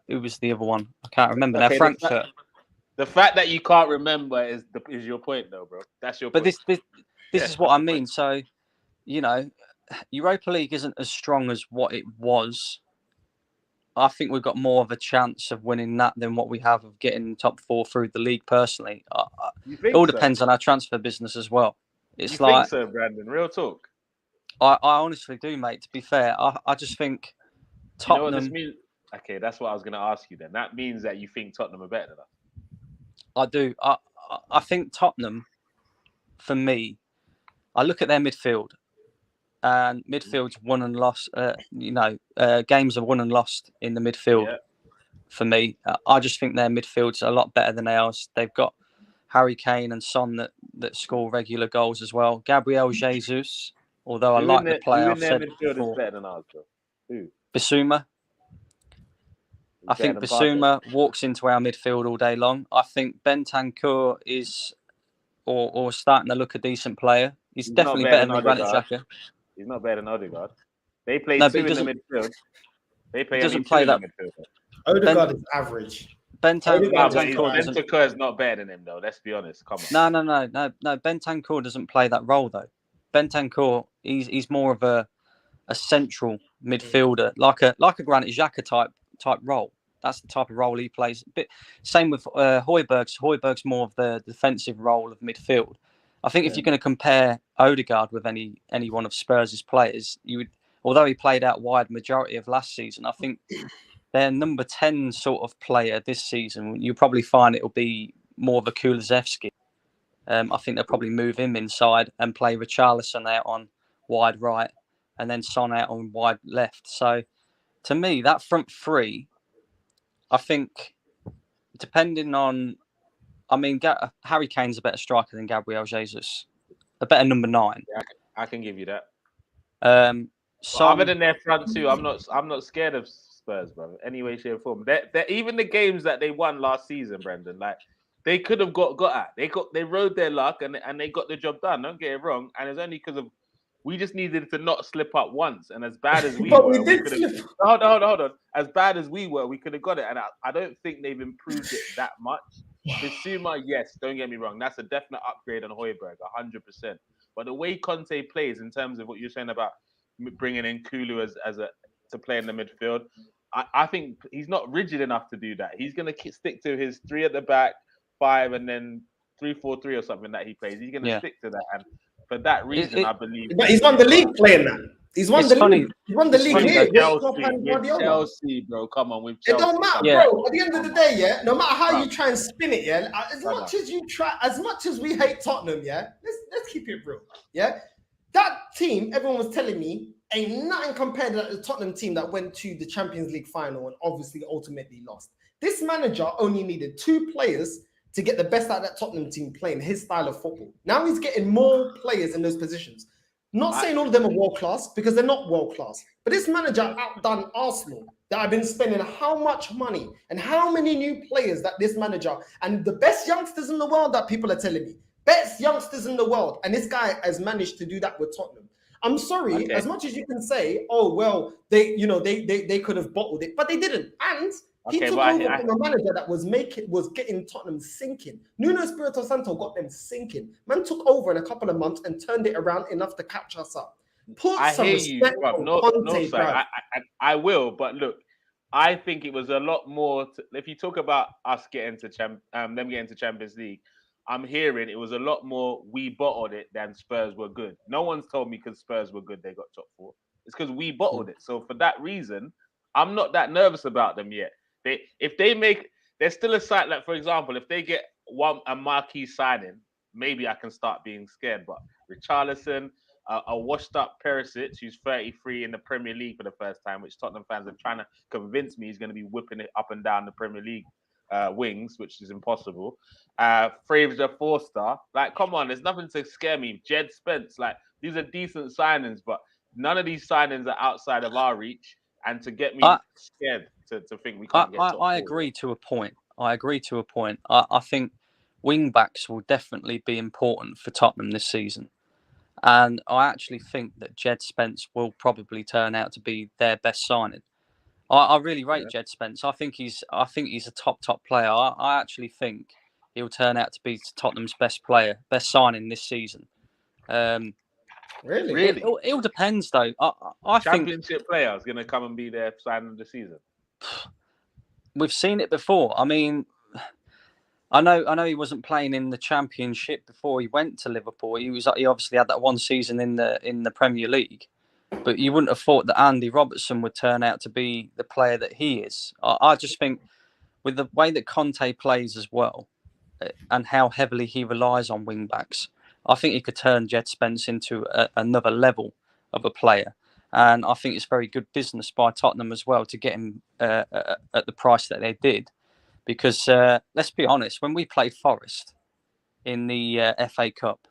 C: who was the other one? I can't remember now. Frankfurt.
A: The fact that you can't remember is your point, though, bro. That's your point.
C: But this is what I mean. So, Europa League isn't as strong as what it was. I think we've got more of a chance of winning that than what we have of getting top 4 through the league. Personally, it all depends on our transfer business as well. It's
A: you think so, Brandon? Real talk.
C: I honestly do, mate. To be fair, I just think Tottenham.
A: You know what this means? Okay, that's what I was going to ask you. Then that means that you think Tottenham are better than us.
C: I do. I think Tottenham, for me, I look at their midfield, and midfield's won and lost. Games are won and lost in the midfield. Yeah. For me, I just think their midfield's a lot better than ours. They've got Harry Kane and Son that score regular goals as well. Gabriel Jesus, although I like the player, I've said before.
A: Is better than ours, bro. Who?
C: Bissouma. I think Bissouma walks into our midfield all day long. I think Bentancur is, or starting to look a decent player. He's definitely better than Granit Xhaka.
A: He's not better than Odegaard. They play two in the midfield. They play
C: doesn't play that.
B: Odegaard is average.
A: Bentancur is not better than him, though. Let's be honest. Come on.
C: No. Bentancur doesn't play that role, though. Bentancur, he's more of a central midfielder, like a Granit Xhaka type role. That's the type of role he plays. But same with Højbjerg. Højbjerg's more of the defensive role of midfield. I think if you're going to compare Odegaard with any one of Spurs' players, you would, although he played out wide majority of last season, I think their number 10 sort of player this season, you'll probably find it'll be more of a Kulusevski. I think they'll probably move him inside and play Richarlison out on wide right and then Son out on wide left. So to me, that front three, I think, depending on, Harry Kane's a better striker than Gabriel Jesus, a better number 9.
A: Yeah, I can give you that.
C: Other
A: than their front two, I'm not scared of Spurs, bro. Any way, shape, or form. They're even the games that they won last season, Brendan, like they could have got at. They rode their luck and they got the job done. Don't get it wrong. And it's only because of we just needed to not slip up once. And as bad as we were, hold on. As bad as we were, we could have got it. And I don't think they've improved it that much. Bissouma, yes, don't get me wrong. That's a definite upgrade on Højbjerg, 100%. But the way Conte plays in terms of what you're saying about bringing in Kulu to play in the midfield, I think he's not rigid enough to do that. He's going to stick to his 3 at the back, 5, and then 3-4-3 or something that he plays. He's going to stick to that. And for that reason, I believe.
B: But he's won the league playing that. He's won the league. He's won the league here.
A: Chelsea, bro. Come on, with Chelsea.
B: It don't matter, bro. At the end of the day, no matter how you try and spin it, as much as we hate Tottenham, let's keep it real, That team, everyone was telling me, ain't nothing compared to the Tottenham team that went to the Champions League final and obviously ultimately lost. This manager only needed 2 players to get the best out of that Tottenham team playing his style of football. Now he's getting more players in those positions. Not saying all of them are world class because they're not world class, but this manager outdone Arsenal that have been spending how much money and how many new players that this manager and the best youngsters in the world that people are telling me, best youngsters in the world, and this guy has managed to do that with Tottenham. I'm sorry, as much as you can say, oh well, they could have bottled it, but they didn't, and he took over from a manager that was getting Tottenham sinking. Nuno Espirito Santo got them sinking. Man took over in a couple of months and turned it around enough to catch us up.
A: I hear you, bro. I will, but look, I think it was a lot more. If you talk about us getting to them getting to Champions League, I'm hearing it was a lot more. We bottled it than Spurs were good. No one's told me because Spurs were good they got top four. It's because we bottled it. So for that reason, I'm not that nervous about them yet. If they make, there's still a site like, for example, if they get a marquee signing, maybe I can start being scared. But Richarlison, a washed-up Perisic, who's 33 in the Premier League for the first time, which Tottenham fans are trying to convince me he's going to be whipping it up and down the Premier League wings, which is impossible. Fraser, 4-star. Like, come on, there's nothing to scare me. Jed Spence, like, these are decent signings, but none of these signings are outside of our reach. And to get me scared to think we can't get top
C: I agree to a point. I think wing backs will definitely be important for Tottenham this season. And I actually think that Jed Spence will probably turn out to be their best signing. I really rate Jed Spence. I think he's a top player. I actually think he'll turn out to be Tottenham's best signing this season.
B: Really?
C: It all depends, though. I
A: Championship player is going to come and be their signing of the season.
C: We've seen it before. I mean, I know he wasn't playing in the Championship before he went to Liverpool. He obviously had that one season in the Premier League, but you wouldn't have thought that Andy Robertson would turn out to be the player that he is. I just think with the way that Conte plays as well, and how heavily he relies on wing backs, I think he could turn Jed Spence into another level of a player. And I think it's very good business by Tottenham as well to get him at the price that they did. Because let's be honest, when we played Forest in the FA Cup,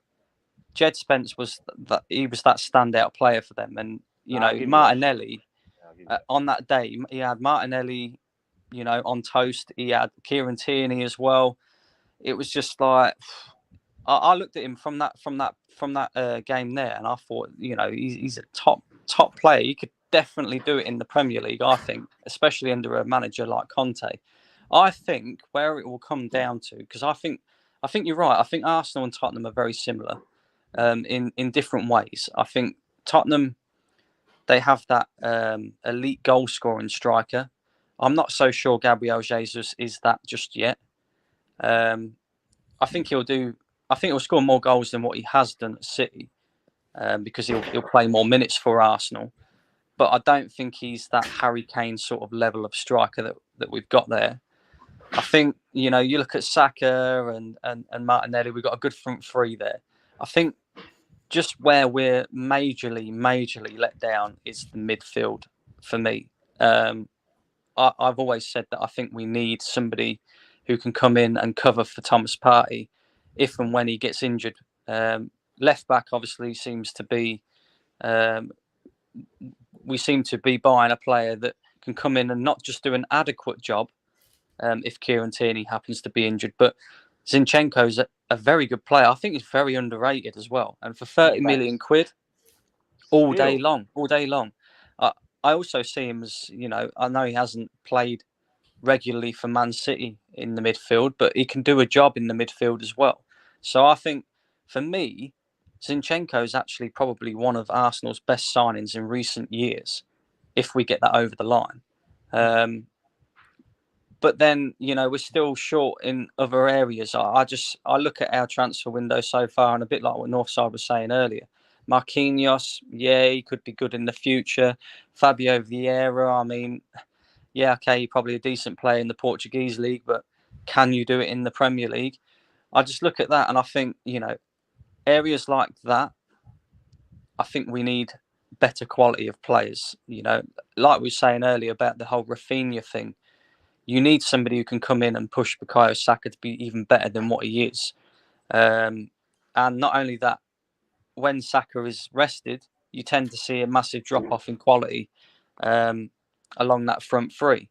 C: Jed Spence was that standout player for them. And, Martinelli, on that day, he had Martinelli, on toast. He had Kieran Tierney as well. It was just like, I looked at him from that game there, and I thought, he's a top player. He could definitely do it in the Premier League, I think, especially under a manager like Conte. I think where it will come down to, because I think you're right. I think Arsenal and Tottenham are very similar in different ways. I think Tottenham, they have that elite goal scoring striker. I'm not so sure Gabriel Jesus is that just yet. I think he'll score more goals than what he has done at City, because he'll play more minutes for Arsenal. But I don't think he's that Harry Kane sort of level of striker that we've got there. I think, you look at Saka and Martinelli, we've got a good front three there. I think just where we're majorly let down is the midfield for me. I've always said that I think we need somebody who can come in and cover for Thomas Partey if and when he gets injured. Left back obviously seems to be, we seem to be buying a player that can come in and not just do an adequate job if Kieran Tierney happens to be injured, but Zinchenko's a very good player. I think he's very underrated as well. And for 30 million quid, all day long. I also see him as, I know he hasn't played regularly for Man City in the midfield, but he can do a job in the midfield as well. So I think, for me, Zinchenko is actually probably one of Arsenal's best signings in recent years, if we get that over the line. But then, we're still short in other areas. I look at our transfer window so far, and a bit like what Northside was saying earlier. Marquinhos, he could be good in the future. Fabio Vieira, I mean, okay, probably a decent player in the Portuguese league, but can you do it in the Premier League? I just look at that and I think, areas like that, I think we need better quality of players. Like we were saying earlier about the whole Rafinha thing, you need somebody who can come in and push Bukayo Saka to be even better than what he is. And not only that, when Saka is rested, you tend to see a massive drop-off in quality along that front three.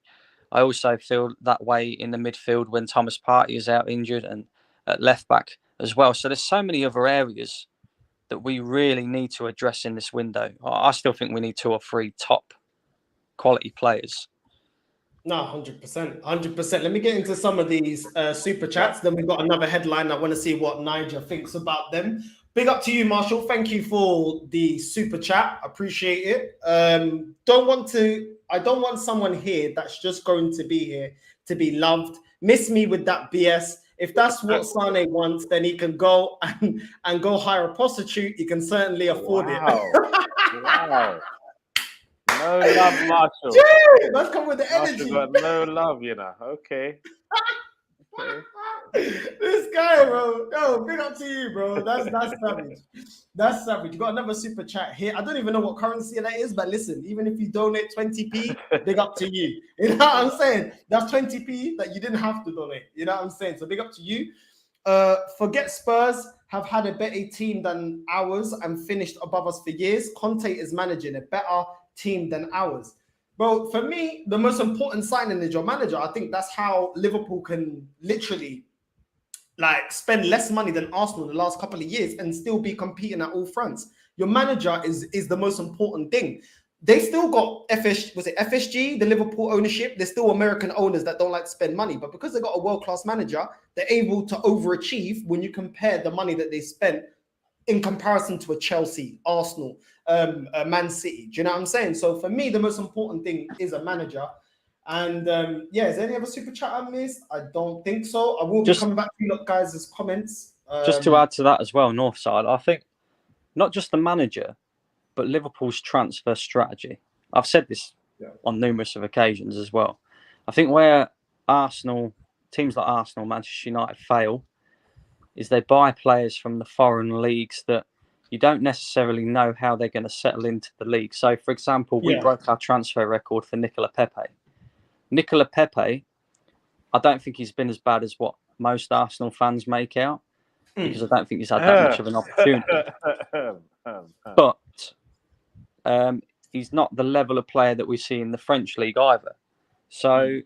C: I also feel that way in the midfield when Thomas Partey is out injured, and at left back as well. So there's so many other areas that we really need to address in this window. I still think we need 2 or 3 top quality players.
B: No, 100%. 100%. Let me get into some of these super chats. Then we've got another headline. I want to see what Nigel thinks about them. Big up to you, Marshall. Thank you for the super chat. Appreciate it. I don't want someone here that's just going to be here to be loved. Miss me with that BS. If that's what Sané wants, then he can go and go hire a prostitute. He can certainly afford it.
A: Wow. No love, Marshall.
B: Dude, let's come with the energy.
A: Marshall got no love, you know. Okay.
B: This guy, bro. No, big up to you, bro. That's savage. That's savage. You got another super chat here. I don't even know what currency that is, but listen, even if you donate 20p, big up to you. You know what I'm saying? That's 20p that you didn't have to donate. You know what I'm saying? So big up to you. Forget Spurs have had a better team than ours and finished above us for years. Conte is managing a better team than ours. Bro, for me, the most important signing is your manager. I think that's how Liverpool can literally like spend less money than Arsenal in the last couple of years and still be competing at all fronts. Your manager is the most important thing. They still got FSG, the Liverpool ownership. There's still American owners that don't like to spend money, but because they got a world-class manager, they're able to overachieve when you compare the money that they spent in comparison to a Chelsea, Arsenal, Man City. Do you know what I'm saying? So for me, the most important thing is a manager. And yeah, is there any other super chat I missed? I don't think so. I will be coming back to you guys' comments.
C: Just to add to that as well, Northside, I think not just the manager, but Liverpool's transfer strategy. I've said this on numerous of occasions as well. I think where teams like Arsenal, Manchester United fail is they buy players from the foreign leagues that you don't necessarily know how they're going to settle into the league. So, for example, we broke our transfer record for Nicolas Pépé. Nicolas Pépé, I don't think he's been as bad as what most Arsenal fans make out, because I don't think he's had that much of an opportunity. But he's not the level of player that we see in the French league either. So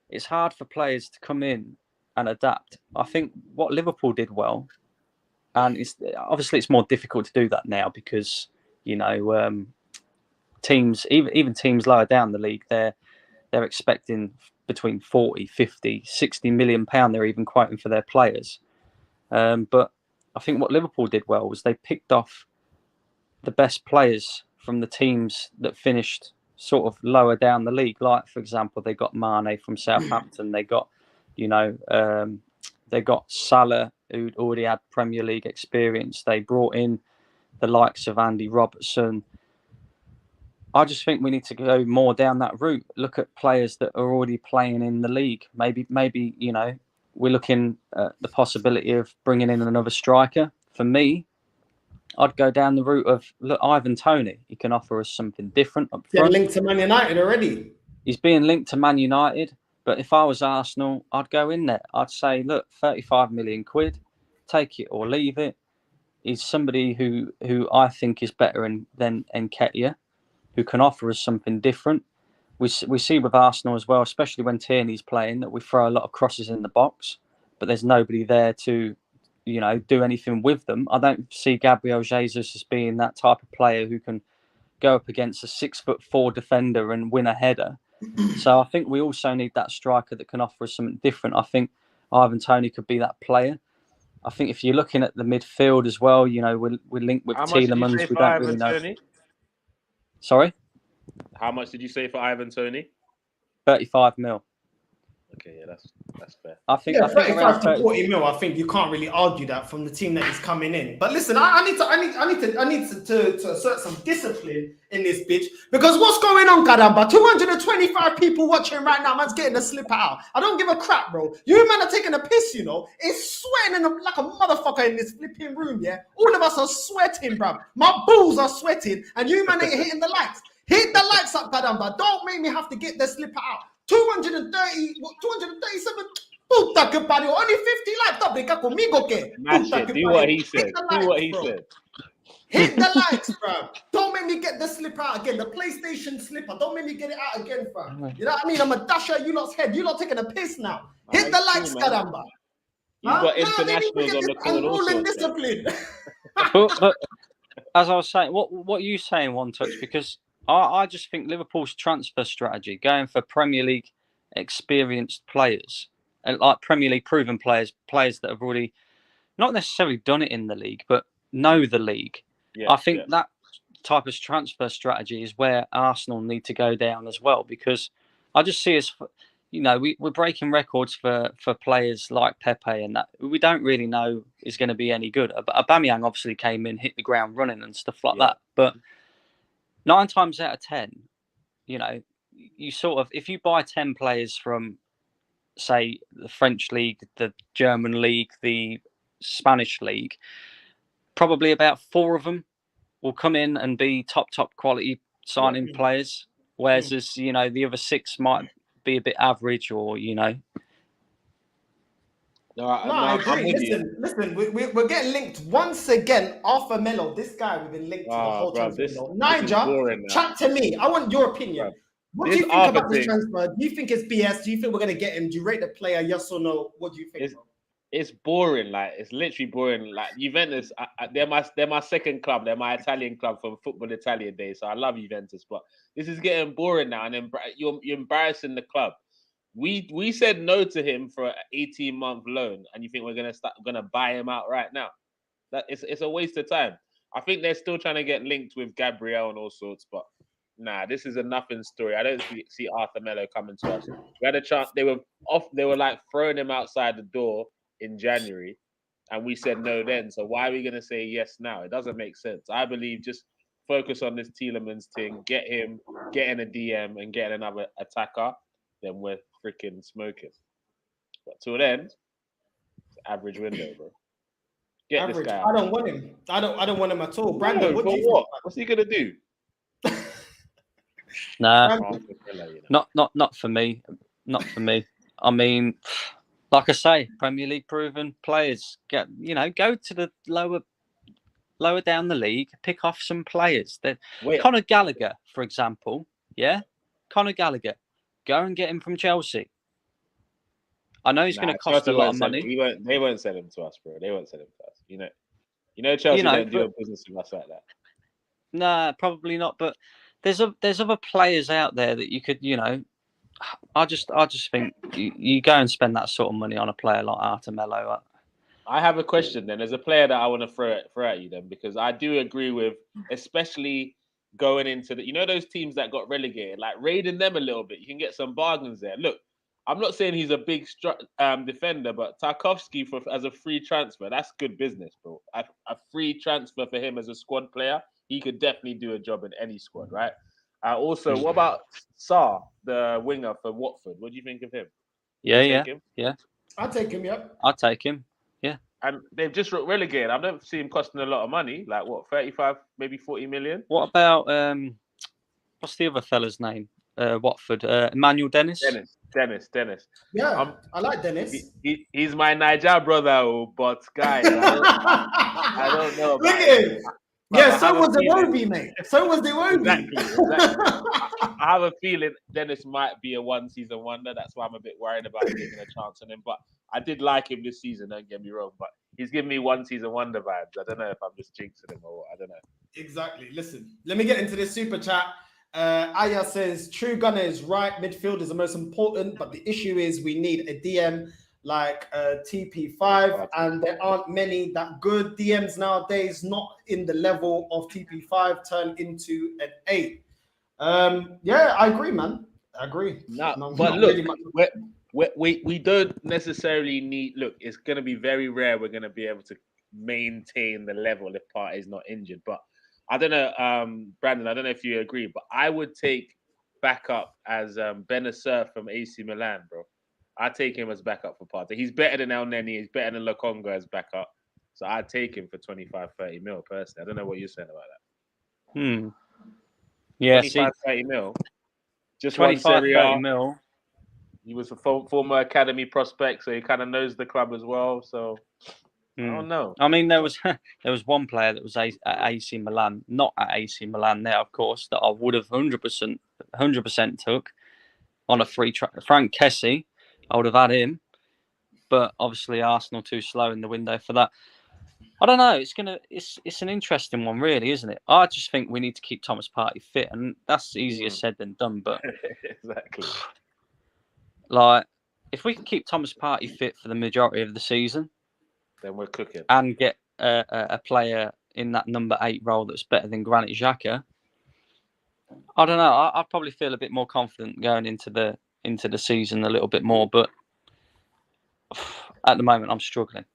C: it's hard for players to come in and adapt. I think what Liverpool did well, and it's more difficult to do that now because, you know, teams, even teams lower down the league, they're expecting between 40, 50, 60 million pound they're even quoting for their players. But I think what Liverpool did well was they picked off the best players from the teams that finished sort of lower down the league. Like, for example, they got Mane from Southampton. They got, you know, they got Salah, who'd already had Premier League experience. They brought in the likes of Andy Robertson. I just think we need to go more down that route. Look at players that are already playing in the league. Maybe you know, we're looking at the possibility of bringing in another striker. For me, I'd go down the route of, look, Ivan Toney. He can offer us something different up front.
B: Linked to Man United already.
C: He's being linked to Man United. But if I was Arsenal, I'd go in there. I'd say, look, 35 million quid, take it or leave it. He's somebody who I think is better than Nketiah, who can offer us something different. We see with Arsenal as well, especially when Tierney's playing, that we throw a lot of crosses in the box, but there's nobody there to, you know, do anything with them. I don't see Gabriel Jesus as being that type of player who can go up against a 6'4" defender and win a header. So I think we also need that striker that can offer us something different. I think Ivan Toney could be that player. I think if you're looking at the midfield as well, you know, we're linked with Tielemans. We don't really know.
A: Toney?
C: Sorry?
A: How much did you say for Ivan Toney?
C: 35 mil.
A: Okay, yeah, that's fair.
C: I think
B: 35 to 40 mil. I think you can't really argue that from the team that is coming in. But listen, I need to assert some discipline in this bitch, because what's going on, Kadamba? 225 people watching right now. Man's getting a slip out. I don't give a crap, bro. You man are taking a piss, you know. It's sweating like a motherfucker in this flipping room. Yeah, all of us are sweating, bro. My balls are sweating, and you man ain't hitting the likes. Hit the likes up, Kadamba. Don't make me have to get the slipper out. 237. Puta que pariu. Only 50 likes. Don't brincar conmigo, que?
A: Do what he said. Do what he said.
B: Hit the likes, bro. Don't make me get the slipper out again. The PlayStation slipper. Don't make me get it out again, bro. You know what I mean? I'm a dasher. You lot's head. You lot taking a piss now. Hit the likes, caramba.
A: You've got internationals on the call also.
B: Discipline.
C: but as I was saying, what are you saying, One Touch? Because I just think Liverpool's transfer strategy, going for Premier League experienced players, like Premier League proven players that have already not necessarily done it in the league, but know the league.
A: Yeah,
C: I think that type of transfer strategy is where Arsenal need to go down as well, because I just see us, we're breaking records for players like Pepe, and that we don't really know is going to be any good. Aubameyang obviously came in, hit the ground running and stuff like that, but 9 times out of 10, you sort of, if you buy 10 players from, say, the French league, the German league, the Spanish league, probably about 4 of them will come in and be top quality signing players, whereas the other 6 might be a bit average, or
B: No, I agree. Listen, we're getting linked once again. Arthur Melo, this guy, we've been linked to the whole transfer window. Niger, chat to me. I want your opinion. What do you think about this transfer? Do you think it's BS? Do you think we're going to get him? Do you rate the player? Yes or no? What do you think?
A: It's boring. Like, it's literally boring. Like, Juventus, they're my second club. They're my Italian club from Football Italia days. So I love Juventus, but this is getting boring now. And then you're embarrassing the club. We said no to him for an 18-month loan, and you think we're gonna buy him out right now? That it's a waste of time. I think they're still trying to get linked with Gabriel and all sorts, but nah, this is a nothing story. I don't see Arthur Melo coming to us. We had a chance. They were like throwing him outside the door in January, and we said no then. So why are we gonna say yes now? It doesn't make sense. I believe just focus on this Tielemans thing, getting a DM and getting another attacker. Then we're freaking smoking. But till then, it's average window, bro. Get this guy out.
B: I don't want him. I don't want him at all. Brandon, what do you think?
A: What's he gonna do?
C: Nah, not for me. Not for me. I mean, like I say, Premier League proven players go to the lower down the league, pick off some players. Conor Gallagher, for example, Conor Gallagher. Go and get him from Chelsea. I know he's going to cost a lot of money.
A: They won't sell him to us, bro. They won't sell him to us. Chelsea don't do business with us like that.
C: Nah, probably not. But there's other players out there that you could, I just think you go and spend that sort of money on a player like Arthur Melo.
A: I have a question then. There's a player that I want to throw at you then, because I do agree with, especially going into those teams that got relegated, like raiding them a little bit. You can get some bargains there. Look, I'm not saying he's a big defender, but Tarkowski as a free transfer, that's good business, bro. A free transfer for him as a squad player, he could definitely do a job in any squad, right? Also, what about Sarr, the winger for Watford? What do you think of him?
C: Yeah.
B: I'll take him,
C: I'll take him, yeah.
A: And they've just relegated. I don't see him costing a lot of money, like what, 35, maybe 40 million?
C: What about, what's the other fella's name? Watford, Emmanuel Dennis?
A: Dennis.
B: Yeah, I like Dennis.
A: He's my Niger brother, but guy, I don't know about
B: Look at him. Yeah, so was the Iwobi, mate. So was the Iwobi.
A: Exactly. I have a feeling Dennis might be a one-season wonder. That's why I'm a bit worried about taking a chance on him. But I did like him this season, don't get me wrong. But he's giving me one-season wonder vibes. I don't know if I'm just jinxing him or what. I don't know.
B: Exactly. Listen, let me get into this super chat. Aya says, True Gunner is right. Midfield is the most important, but the issue is we need a DM like TP5, and there aren't many that good DMs nowadays, not in the level of TP5 turned into an 8. Yeah, I agree, man. I agree.
A: No, but look, really we don't necessarily need. Look, it's going to be very rare we're going to be able to maintain the level if Partey's not injured. But I don't know, Brandon, I don't know if you agree, but I would take backup as Benacer from AC Milan, bro. I take him as backup for Partey. He's better than El Neni. He's better than Lokonga as backup. So I'd take him for 25, 30 mil, personally. I don't know what you're saying about
C: that. Yeah,
A: 25, 30 mil. Just
C: 25, 30 mil.
A: He was a former academy prospect, so he kind of knows the club as well. So I don't know.
C: I mean, there was one player that was at AC Milan, not at AC Milan now, of course, that I would have 100% took on a free Frank Kessie. I would have had him, but obviously Arsenal too slow in the window for that. I don't know. It's an interesting one, really, isn't it? I just think we need to keep Thomas Partey fit, and that's easier said than done. But
A: exactly,
C: like, if we can keep Thomas Partey fit for the majority of the season,
A: then we're cooking,
C: and get a player in that number 8 role that's better than Granit Xhaka, I don't know. I'd probably feel a bit more confident going into the season a little bit more. But at the moment, I'm struggling.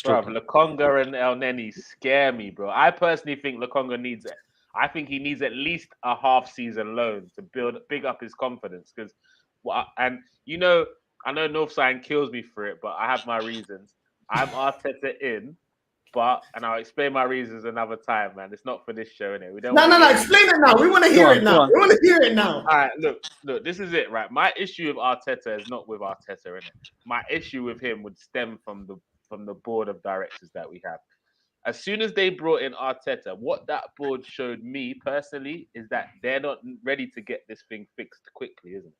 A: Bro, Lokonga and El Neni scare me, bro. I personally think Lokonga needs it. I think he needs at least a half-season loan to big up his confidence. Because, and you know, I know Northside kills me for it, but I have my reasons. I'm Arteta in, and I'll explain my reasons another time, man. It's not for this show, innit? We don't.
B: No. Explain it now. We want to hear it now. We want to hear it now.
A: All right, look. This is it, right? My issue with Arteta is not with Arteta, innit? My issue with him would stem from the board of directors that we have. As soon as they brought in Arteta, what that board showed me personally is that they're not ready to get this thing fixed quickly, isn't it?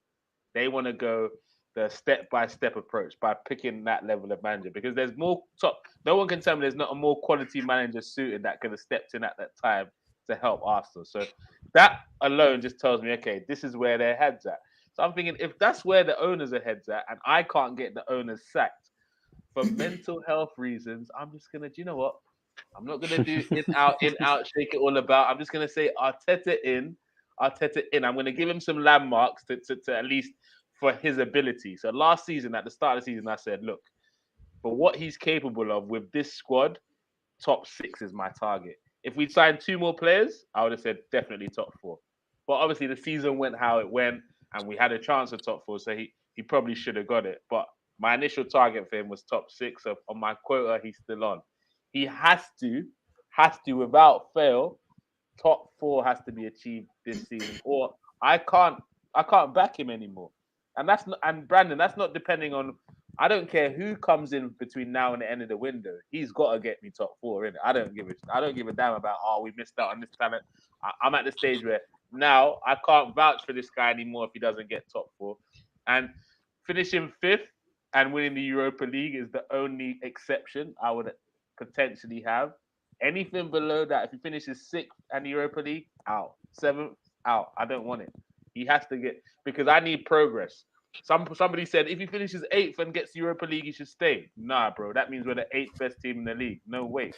A: They want to go the step-by-step approach by picking that level of manager, because there's more top. No one can tell me there's not a more quality manager suited that could have stepped in at that time to help Arsenal. So that alone just tells me, okay, this is where their heads at. So I'm thinking, if that's where the owners are heads at, and I can't get the owners sacked for mental health reasons, I'm just gonna, do you know what? I'm not gonna do in out, shake it all about. I'm just gonna say Arteta in. I'm gonna give him some landmarks to at least for his ability. So last season, at the start of the season, I said, look, for what he's capable of with this squad, top 6 is my target. If we'd signed 2 more players, I would have said definitely top 4. But obviously the season went how it went, and we had a chance of top 4, so he probably should have got it. But my initial target for him was top 6. So on my quota, he's still on. He has to, without fail, top 4 has to be achieved this season, or I can't back him anymore. And Brandon, that's not depending on. I don't care who comes in between now and the end of the window. He's got to get me top 4 in. I don't give a damn about we missed out on this talent. I'm at the stage where now I can't vouch for this guy anymore if he doesn't get top 4. And finishing 5th and winning the Europa League is the only exception I would potentially have. Anything below that, if he finishes 6th and the Europa League, out. 7th, out. I don't want it. He has to get, because I need progress. Somebody said if he finishes 8th and gets Europa League, he should stay. Nah, bro, that means we're the 8th best team in the league. No way.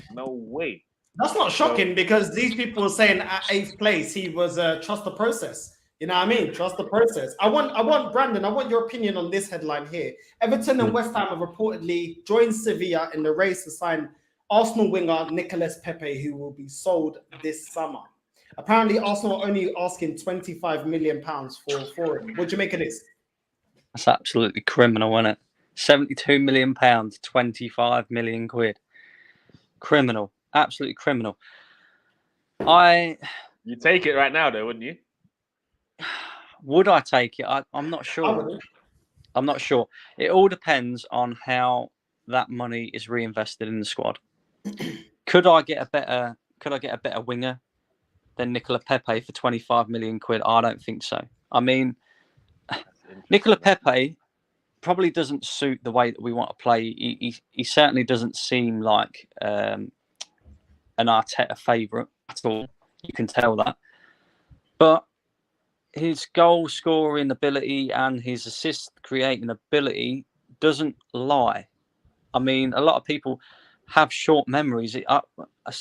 B: That's not shocking, because these people were saying at 8th place he was trust the process. You know what I mean? Trust the process. I want Brandon. I want your opinion on this headline here. Everton and West Ham have reportedly joined Sevilla in the race to sign Arsenal winger Nicolas Pépé, who will be sold this summer. Apparently, Arsenal are only asking £25 million for him. What do you make of this?
C: That's absolutely criminal, isn't it? £72 million, 25 million quid. Criminal. Absolutely criminal.
A: You take it right now, though, wouldn't you?
C: Would I take it? I'm not sure. I'm not sure. It all depends on how that money is reinvested in the squad. Could I get a better winger than Nicolas Pépé for 25 million quid? I don't think so. I mean, Nicolas Pépé probably doesn't suit the way that we want to play. He certainly doesn't seem like an Arteta favourite at all. You can tell that. But his goal scoring ability and his assist creating ability doesn't lie. I mean, a lot of people have short memories. A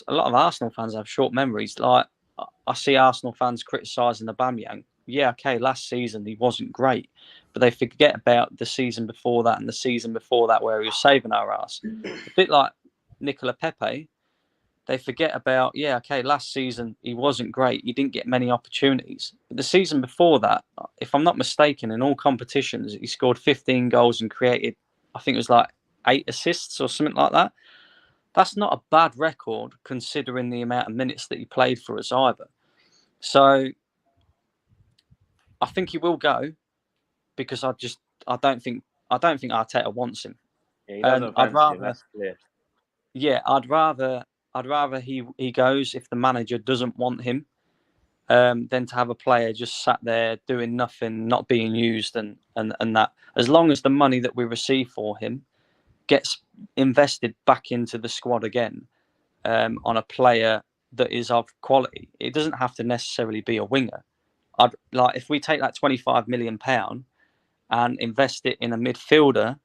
C: lot of Arsenal fans have short memories. Like, I see Arsenal fans criticising Aubameyang. Yeah, okay, last season he wasn't great, but they forget about the season before that and the season before that where he was saving our ass. A bit like Nicolas Pépé. They forget about, yeah, okay, last season he wasn't great. He didn't get many opportunities. But the season before that, if I'm not mistaken, in all competitions, he scored 15 goals and created, I think it was like 8 assists or something like that. That's not a bad record considering the amount of minutes that he played for us either. So I think he will go, because I don't think Arteta wants him.
A: Yeah, he doesn't fancy him, that's clear.
C: Yeah, I'd rather he goes if the manager doesn't want him, than to have a player just sat there doing nothing, not being used, and that. As long as the money that we receive for him gets invested back into the squad again, on a player that is of quality, it doesn't have to necessarily be a winger. If we take that £25 million and invest it in a midfielder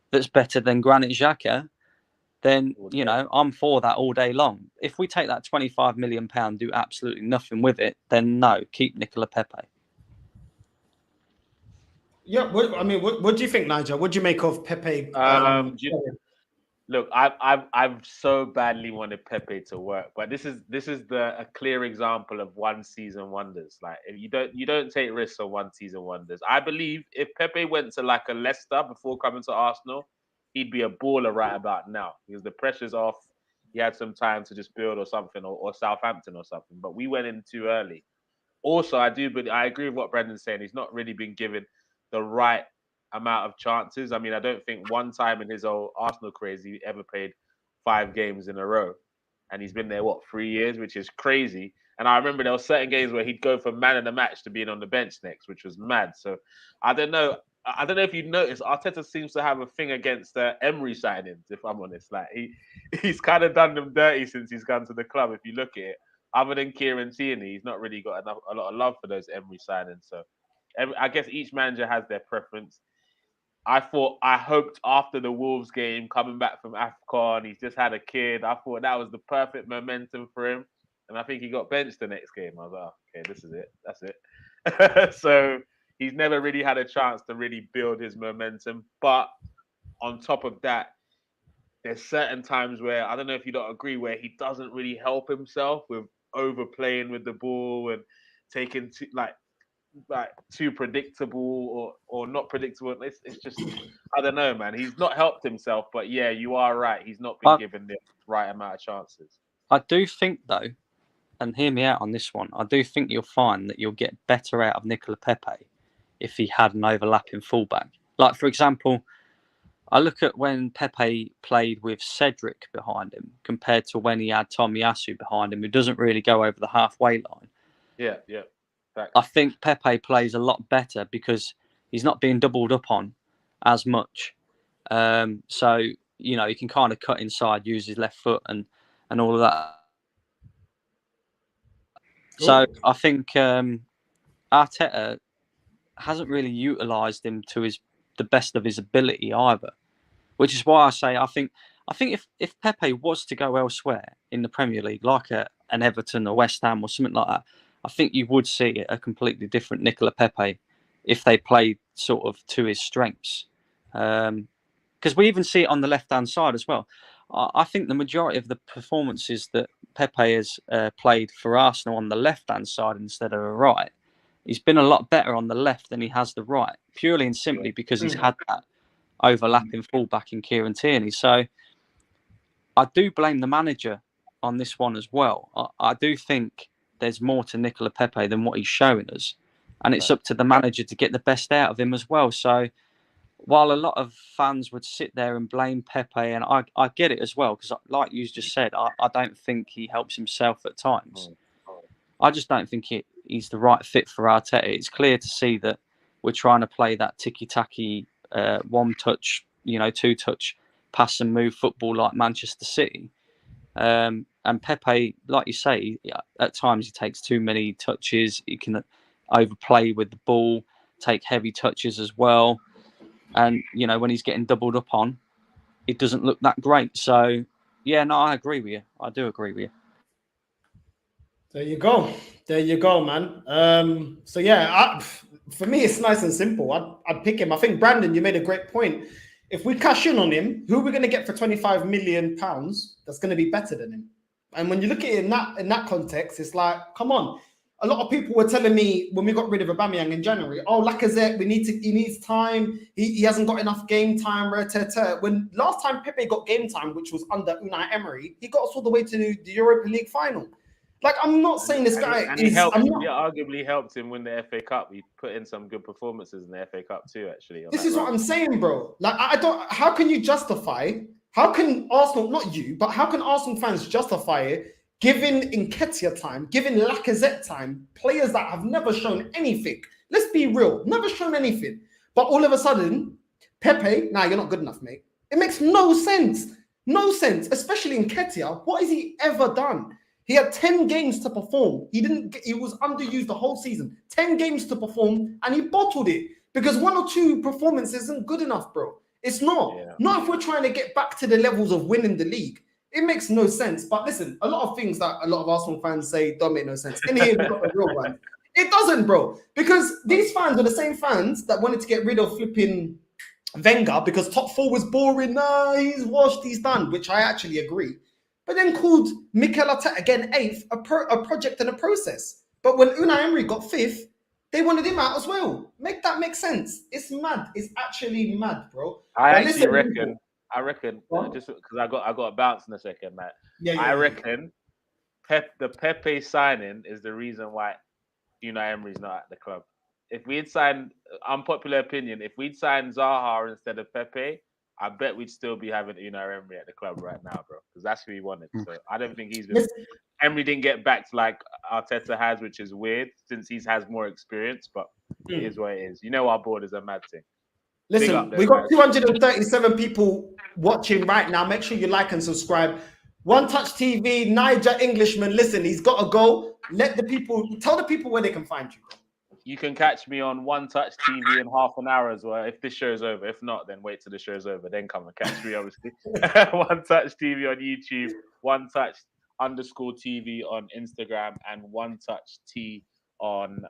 C: that's better than Granit Xhaka, then, you know, I'm for that all day long. If we take that £25 million, do absolutely nothing with it, then no, keep Nicolas Pépé.
B: Yeah, what do you think, Nigel? What do you make of Pepe?
A: Look, I've so badly wanted Pepe to work, but this is a clear example of one season wonders. Like, if you don't take risks on one season wonders. I believe if Pepe went to like a Leicester before coming to Arsenal, he'd be a baller right about now because the pressure's off. He had some time to just build or something, or Southampton or something. But we went in too early. Also, I agree with what Brendan's saying. He's not really been given the right amount of chances. I mean, I don't think one time in his old Arsenal career he ever played 5 games in a row. And he's been there, 3 years, which is crazy. And I remember there were certain games where he'd go from man of the match to being on the bench next, which was mad. So I don't know. I don't know if you've noticed, Arteta seems to have a thing against Emery signings, if I'm honest. Like, he's kind of done them dirty since he's gone to the club, if you look at it. Other than Kieran Tierney, he's not really got a lot of love for those Emery signings. So I guess each manager has their preference. I hoped after the Wolves game, coming back from AFCON, he's just had a kid. I thought that was the perfect momentum for him. And I think he got benched the next game. I was like, okay, this is it. That's it. So he's never really had a chance to really build his momentum. But on top of that, there's certain times where, I don't know if you don't agree, where he doesn't really help himself with overplaying with the ball and taking too predictable or not predictable. It's just, I don't know, man. He's not helped himself, but yeah, you are right. He's not been given the right amount of chances.
C: I do think, though, and hear me out on this one, I do think you'll find that you'll get better out of Nicolas Pépé if he had an overlapping fullback. Like, for example, I look at when Pepe played with Cedric behind him compared to when he had Tomiyasu behind him, who doesn't really go over the halfway line.
A: Yeah. Thanks.
C: I think Pepe plays a lot better because he's not being doubled up on as much. So, you know, he can kind of cut inside, use his left foot and all of that. Ooh. So I think Arteta hasn't really utilised him to the best of his ability either. Which is why I say I think if Pepe was to go elsewhere in the Premier League, like an Everton or West Ham or something like that, I think you would see a completely different Nicolas Pépé if they played sort of to his strengths. Because we even see it on the left-hand side as well. I think the majority of the performances that Pepe has played for Arsenal on the left-hand side instead of the right, he's been a lot better on the left than he has the right, purely and simply because he's had that overlapping fullback in Kieran Tierney. So I do blame the manager on this one as well. I do think there's more to Nicolas Pépé than what he's showing us. And it's up to the manager to get the best out of him as well. So while a lot of fans would sit there and blame Pepe, and I get it as well, because like you just said, I don't think he helps himself at times. I just don't think he's the right fit for Arteta. It's clear to see that we're trying to play that ticky-tacky, one-touch, two-touch pass and move football like Manchester City. And Pepe, like you say, at times he takes too many touches. He can overplay with the ball, take heavy touches as well. And, when he's getting doubled up on, it doesn't look that great. So, yeah, no, I agree with you. I do agree with you.
B: There you go, man. So, yeah, for me, it's nice and simple. I'd pick him. I think, Brandon, you made a great point. If we cash in on him, who are we going to get for £25 million that's going to be better than him? And when you look at it in that context, it's like, come on. A lot of people were telling me when we got rid of Aubameyang in January, Lacazette, he needs time. He hasn't got enough game time. When last time Pepe got game time, which was under Unai Emery, he got us all the way to the Europa League final. Like, I'm not saying this guy
A: arguably helped him win the FA Cup. He put in some good performances in the FA Cup too, actually.
B: This is what I'm saying, bro. Like, how can you justify, how can Arsenal, not you, but how can Arsenal fans justify it, giving Nketiah time, giving Lacazette time, players that have never shown anything? Let's be real, never shown anything. But all of a sudden, Pepe, you're not good enough, mate. It makes no sense. No sense, especially Nketiah. What has he ever done? He had 10 games to perform. He was underused the whole season. 10 games to perform, and he bottled it because 1 or 2 performances isn't good enough, bro. It's not.
A: Yeah.
B: Not if we're trying to get back to the levels of winning the league. It makes no sense. But listen, a lot of things that a lot of Arsenal fans say don't make no sense. In here, we've got the real ones. It doesn't, bro. Because these fans are the same fans that wanted to get rid of flipping Wenger because top four was boring. Nah, he's washed, he's done, which I actually agree. But then called Mikel Arteta again 8th, a project and a process. But when Unai Emery got 5th, they wanted him out as well. Make that make sense. It's mad. It's actually mad, bro.
A: I reckon, just because I got a bounce in a second, Matt. I reckon the Pepe signing is the reason why Unai Emery's not at the club. If we'd signed, unpopular opinion, if we'd signed Zaha instead of Pepe, I bet we'd still be having Unai Emery at the club right now, bro. Because that's who he wanted. So I don't think he's been. Emery didn't get backed like Arteta has, which is weird since he has more experience. But it is what it is. You know, our board is a mad thing.
B: Listen, we got 237 people watching right now. Make sure you like and subscribe. One Touch TV, Niger Englishman. Listen, he's got to go. Tell the people where they can find you.
A: You can catch me on One Touch TV in half an hour as well. If this show's over, if not, then wait till the show's over. Then come and catch me, obviously. One Touch TV on YouTube, One Touch _TV on Instagram, and One Touch T on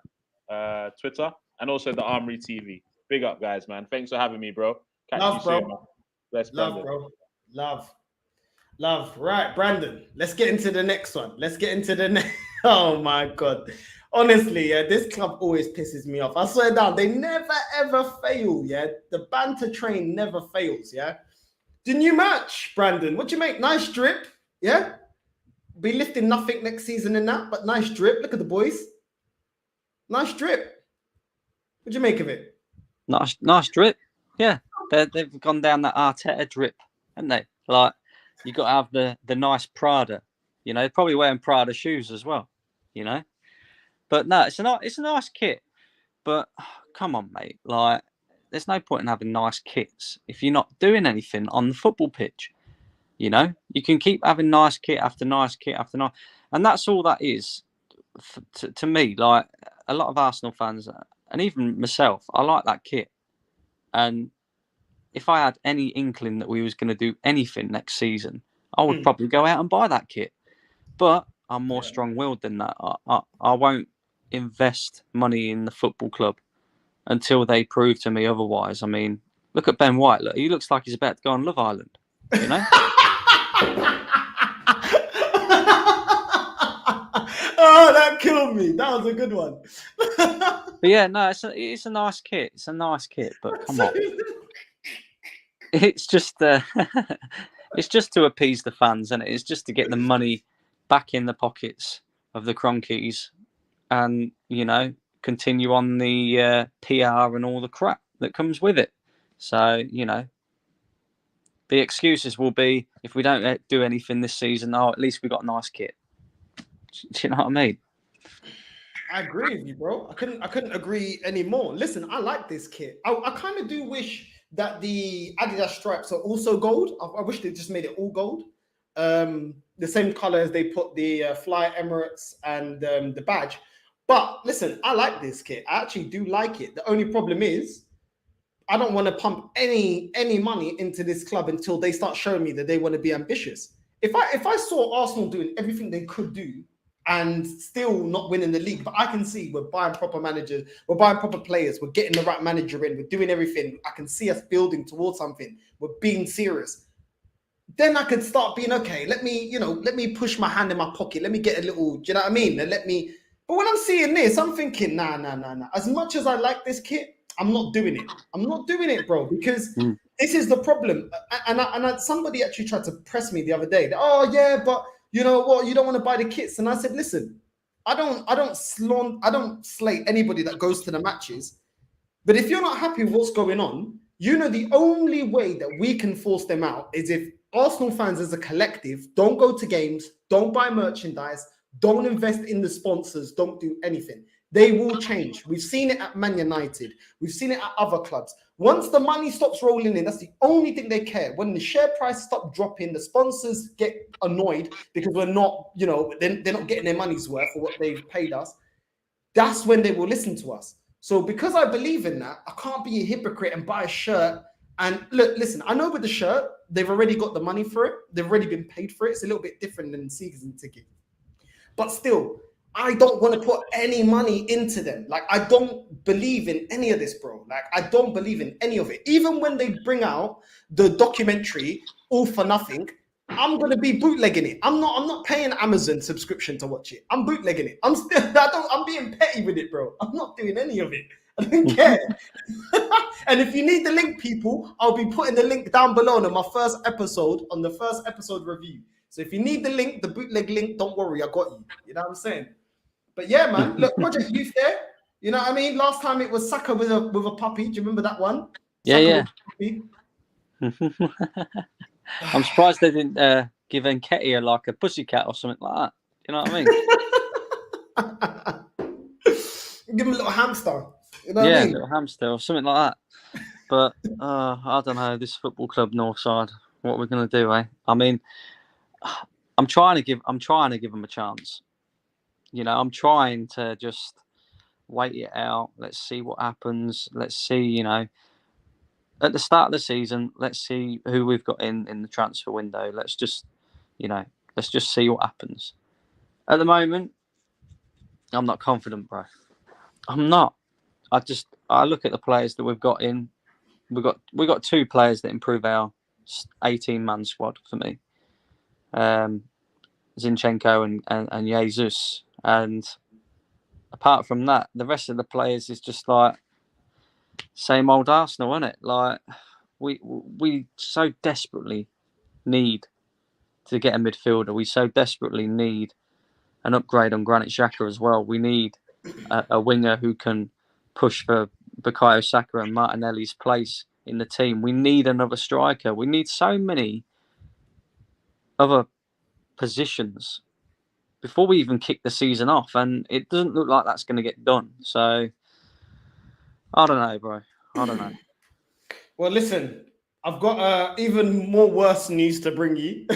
A: Twitter, and also the Armory TV. Big up, guys, man. Thanks for having me, bro. Catch you soon, man. Bless, Brandon.
B: Love, bro. Love. Right, Brandon. Let's get into the next one. Oh my God. Honestly, yeah, this club always pisses me off. I swear down, they never ever fail. Yeah, the banter train never fails. Yeah, the new match, Brandon. What do you make? Nice drip. Yeah, be lifting nothing next season in that, but nice drip. Look at the boys. Nice drip. What do you make of it?
C: Nice drip. Yeah, they've gone down that Arteta drip, haven't they? Like, you got to have the nice Prada. You know, probably wearing Prada shoes as well. You know. But no, it's a nice kit. But come on, mate. Like, there's no point in having nice kits if you're not doing anything on the football pitch. You know, you can keep having nice kit after nice kit after nice, and that's all that is to me. Like, a lot of Arsenal fans, and even myself, I like that kit. And if I had any inkling that we was going to do anything next season, I would probably go out and buy that kit. But I'm more strong-willed than that. I won't invest money in the football club until they prove to me otherwise. I mean, look at Ben White. Look, he looks like he's about to go on Love Island. You know?
B: Oh, that killed me. That was a good one.
C: But yeah, no, it's a nice kit. It's a nice kit, but come on. It's just it's just to appease the fans, and it's just to get the money back in the pockets of the Cronkies, and, you know, continue on the PR and all the crap that comes with it. So, you know, the excuses will be, if we don't do anything this season, at least we got a nice kit. Do you know what I mean?
B: I agree with you, bro. I couldn't agree anymore. Listen, I like this kit. I kind of do wish that the Adidas stripes are also gold. I wish they just made it all gold. The same color as they put the Fly Emirates and the badge. But listen, I like this kit. I actually do like it. The only problem is I don't want to pump any money into this club until they start showing me that they want to be ambitious. If I saw Arsenal doing everything they could do and still not winning the league, but I can see we're buying proper managers, we're buying proper players, we're getting the right manager in, we're doing everything. I can see us building towards something. We're being serious. Then I could start being, okay, let me push my hand in my pocket. Let me get a little, do you know what I mean? And but when I'm seeing this, I'm thinking, nah. As much as I like this kit, I'm not doing it. I'm not doing it, bro, because this is the problem. And somebody actually tried to press me the other day. Oh yeah, but you know what? You don't want to buy the kits. And I said, listen, I don't slate anybody that goes to the matches. But if you're not happy with what's going on, you know, the only way that we can force them out is if Arsenal fans as a collective don't go to games, don't buy merchandise, don't invest in the sponsors, don't do anything. They will change. We've seen it at Man United. We've seen it at other clubs. Once the money stops rolling in, that's the only thing they care. When the share price stop dropping, the sponsors get annoyed because we're not, you know, they're not getting their money's worth for what they've paid us. That's when they will listen to us. So because I believe in that, I can't be a hypocrite and buy a shirt And look, listen, I know with the shirt, they've already got the money for it. They've already been paid for it. It's a little bit different than season ticket. But still, I don't want to put any money into them. Like, I don't believe in any of this, bro. Like, I don't believe in any of it. Even when they bring out the documentary, All for Nothing, I'm gonna be bootlegging it. I'm not paying Amazon subscription to watch it. I'm bootlegging it. I'm being petty with it, bro. I'm not doing any of it. I don't care. And if you need the link, people, I'll be putting the link down below on my first episode, on the first episode review. So if you need the link, the bootleg link, don't worry, I got you. You know what I'm saying? But yeah, man, look, Project Youth there. You know what I mean? Last time it was Saka with a puppy. Do you remember that one?
C: Yeah,
B: Saka
C: yeah. I'm surprised they didn't give Nketiah like a pussycat or something like that. You know what I
B: mean? Give him a little hamster. You know
C: what
B: I
C: mean?
B: mean?
C: A little hamster or something like that. But I don't know, this football club Northside, what we're gonna do, eh? I mean, I'm trying to give them a chance. You know, I'm trying to just wait it out. Let's see what happens. Let's see, you know, at the start of the season, let's see who we've got in the transfer window. Let's just see what happens. At the moment, I'm not confident, bro. I'm not. I look at the players that we've got in. We've got two players that improve our 18-man squad for me. Zinchenko and Jesus. And apart from that, the rest of the players is just like same old Arsenal, isn't it? Like we so desperately need to get a midfielder. We so desperately need an upgrade on Granit Xhaka as well. We need a winger who can push for Bukayo Saka and Martinelli's place in the team. We need another striker. We need so many other positions before we even kick the season off, and it doesn't look like that's going to get done. So I don't know, bro. I don't know.
B: Well, listen, I've got even more worse news to bring you.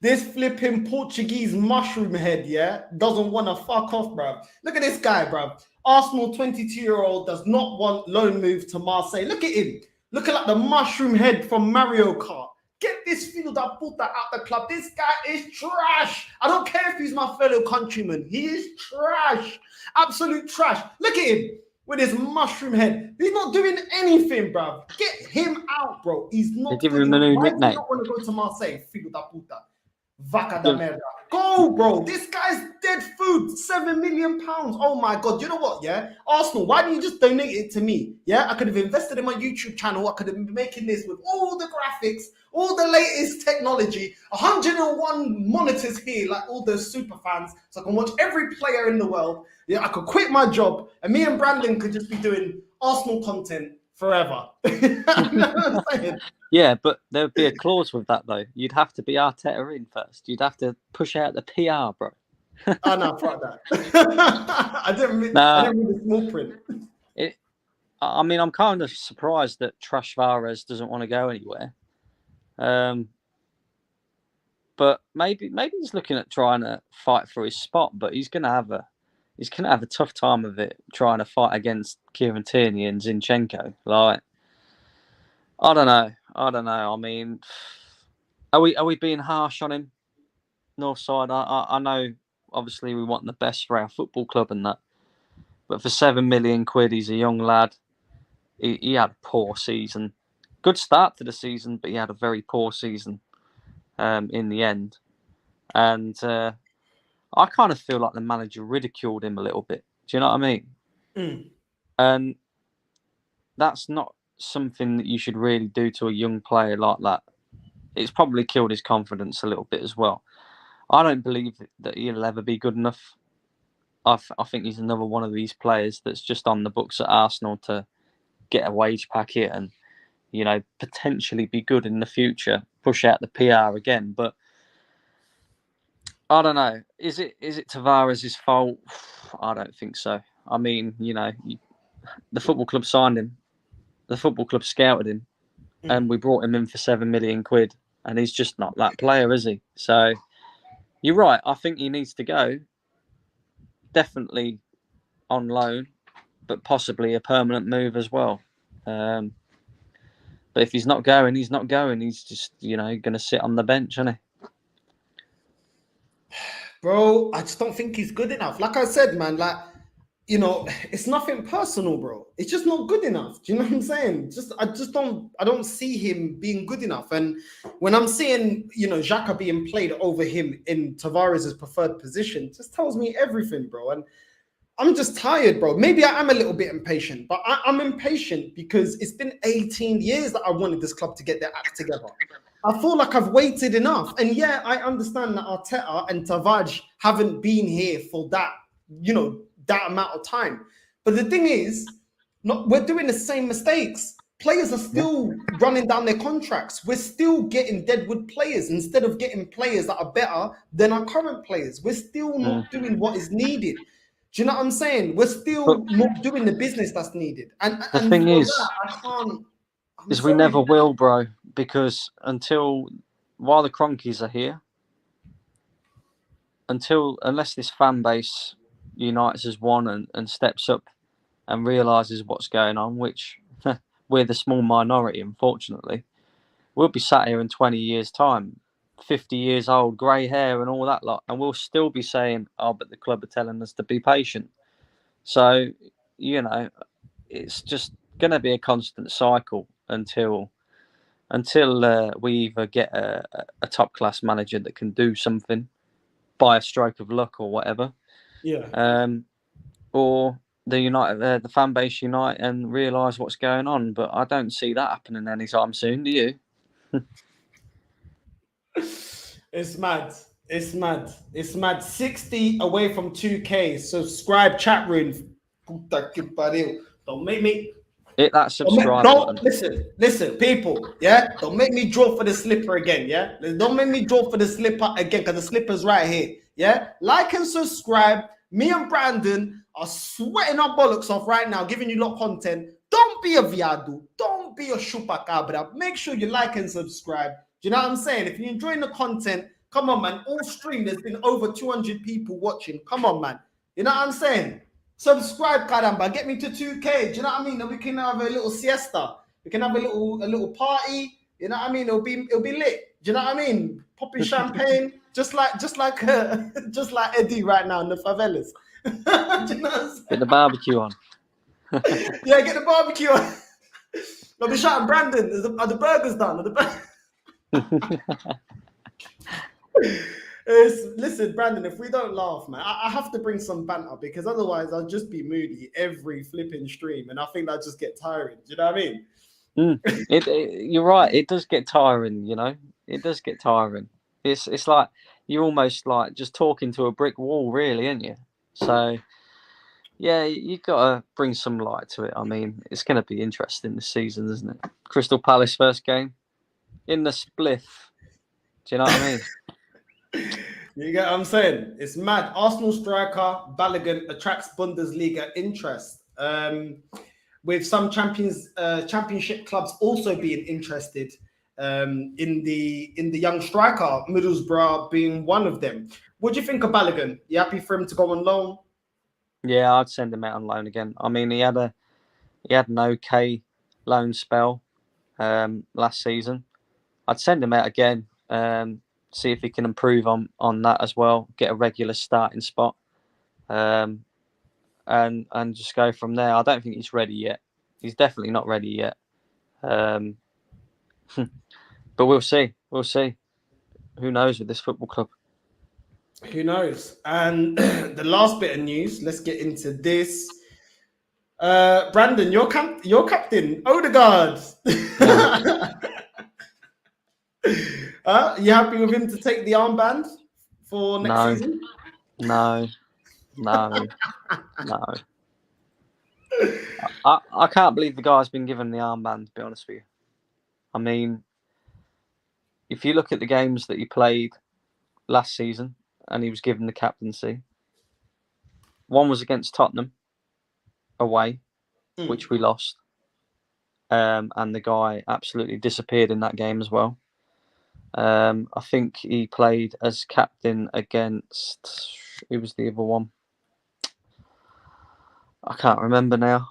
B: This flipping Portuguese mushroom head, yeah, doesn't want to fuck off, bruv. Look at this guy, bruv. Arsenal 22-year-old does not want loan move to Marseille. Look at him. Looking like the mushroom head from Mario Kart. Get this field up, put that out the club. This guy is trash. I don't care if he's my fellow countryman. He is trash. Absolute trash. Look at him with his mushroom head. He's not doing anything, bruv. Get him out, bro. He's not.
C: They give him a new nickname.
B: Why do you not want to go to Marseille? Field da puta. Vaca da merda. Go, bro. This guy's dead food. £7 million. Oh my God. You know what? Yeah. Arsenal, why don't you just donate it to me? Yeah. I could have invested in my YouTube channel. I could have been making this with all the graphics, all the latest technology, 101 monitors here, like all those super fans. So I can watch every player in the world. Yeah. I could quit my job and me and Brandon could just be doing Arsenal content forever. You know what I'm saying?
C: Yeah, but there would be a clause with that, though. You'd have to be Arteta in first. You'd have to push out the PR, bro.
B: Oh, no, fuck that. I didn't read the small print.
C: I mean, I'm kind of surprised that Trash Vares doesn't want to go anywhere. But maybe he's looking at trying to fight for his spot, but he's gonna have a tough time of it trying to fight against Kieran Tierney and Zinchenko. Like, I don't know. I mean, are we being harsh on him, Northside? I know, obviously, we want the best for our football club and that, but for £7 million, he's a young lad. He had a poor season. Good start to the season, but he had a very poor season in the end. And I kind of feel like the manager ridiculed him a little bit. Do you know what I mean?
B: Mm.
C: And that's not something that you should really do to a young player like that. It's probably killed his confidence a little bit as well. I don't believe that he'll ever be good enough. I think he's another one of these players that's just on the books at Arsenal to get a wage packet and, you know, potentially be good in the future, push out the PR again. But I don't know. Is it Tavares' fault? I don't think so. I mean, you know, the football club signed him. The football club scouted him, and we brought him in for £7 million, and he's just not that player, is he? So you're right. I think he needs to go. Definitely on loan, but possibly a permanent move as well. But if he's not going, he's not going. He's just, going to sit on the bench, isn't he?
B: Bro, I just don't think he's good enough. Like I said, man, it's nothing personal, bro. It's just not good enough. Do you know what I'm saying? I don't see him being good enough. And when I'm seeing, Xhaka being played over him in Tavares' preferred position, just tells me everything, bro. And I'm just tired, bro. Maybe I am a little bit impatient, but I'm impatient because it's been 18 years that I wanted this club to get their act together. I feel like I've waited enough. And yeah, I understand that Arteta and Tavares haven't been here for that, that amount of time. But the thing is, we're doing the same mistakes. Players are still running down their contracts. We're still getting deadwood players instead of getting players that are better than our current players. We're still not doing what is needed. Do you know what I'm saying? We're still not doing the business that's needed. And
C: the thing is,
B: I can't.
C: We never will, bro, because while the Cronkies are here, unless this fan base unites as one and steps up and realises what's going on, which we're the small minority, unfortunately, we'll be sat here in 20 years' time, 50 years old, grey hair and all that lot, and we'll still be saying, but the club are telling us to be patient. So, it's just going to be a constant cycle until we either get a top-class manager that can do something by a stroke of luck or whatever.
B: Yeah.
C: Or the fan base unite and realise what's going on. But I don't see that happening anytime soon, do you?
B: It's mad. It's mad. It's mad. 60 away from 2K. Subscribe, chat room. Don't make me...
C: Hit that subscribe
B: button.
C: Listen,
B: people, yeah? Don't make me draw for the slipper again, yeah? Don't make me draw for the slipper again, because the slipper's right here, yeah? Like and subscribe. Me and Brandon are sweating our bollocks off right now, giving you lot content. Don't be a viado. Don't be a chupacabra. Make sure you like and subscribe. Do you know what I'm saying? If you're enjoying the content, come on, man. All stream, there's been over 200 people watching. Come on, man. You know what I'm saying? Subscribe, caramba. Get me to 2K. Do you know what I mean? Then we can have a little siesta. We can have a little party. You know what I mean? It'll be lit. Do you know what I mean? Popping champagne, just like Eddie right now in the favelas. Do you know what I'm saying?
C: Get the barbecue on.
B: Yeah, get the barbecue on. I'll be shouting, Brandon. Are the burgers done? Listen, Brandon, if we don't laugh, man, I have to bring some banter because otherwise I'll just be moody every flipping stream and I think that'll just get tiring. Do you know what I mean?
C: You're right. It does get tiring, It does get tiring. It's like you're almost like just talking to a brick wall, really, aren't you? So, yeah, you got to bring some light to it. I mean, it's going to be interesting this season, isn't it? Crystal Palace first game in the spliff. Do you know what I mean?
B: You get what I'm saying? It's mad. Arsenal striker Balogun attracts Bundesliga interest. With some championship clubs also being interested in the young striker, Middlesbrough being one of them. What do you think of Balogun? You happy for him to go on loan?
C: Yeah, I'd send him out on loan again. I mean, he had an okay loan spell last season. I'd send him out again. See if he can improve on that as well. Get a regular starting spot, and just go from there. I don't think he's ready yet. He's definitely not ready yet. But we'll see. We'll see. Who knows with this football club?
B: Who knows? And the last bit of news. Let's get into this. Brandon, your captain, Odegaard. You happy with him to take the armband for next season?
C: No. I can't believe the guy's been given the armband, to be honest with you. I mean, if you look at the games that he played last season and he was given the captaincy, one was against Tottenham away, which we lost. And the guy absolutely disappeared in that game as well. I think he played as captain against... Who was the other one? I can't remember now.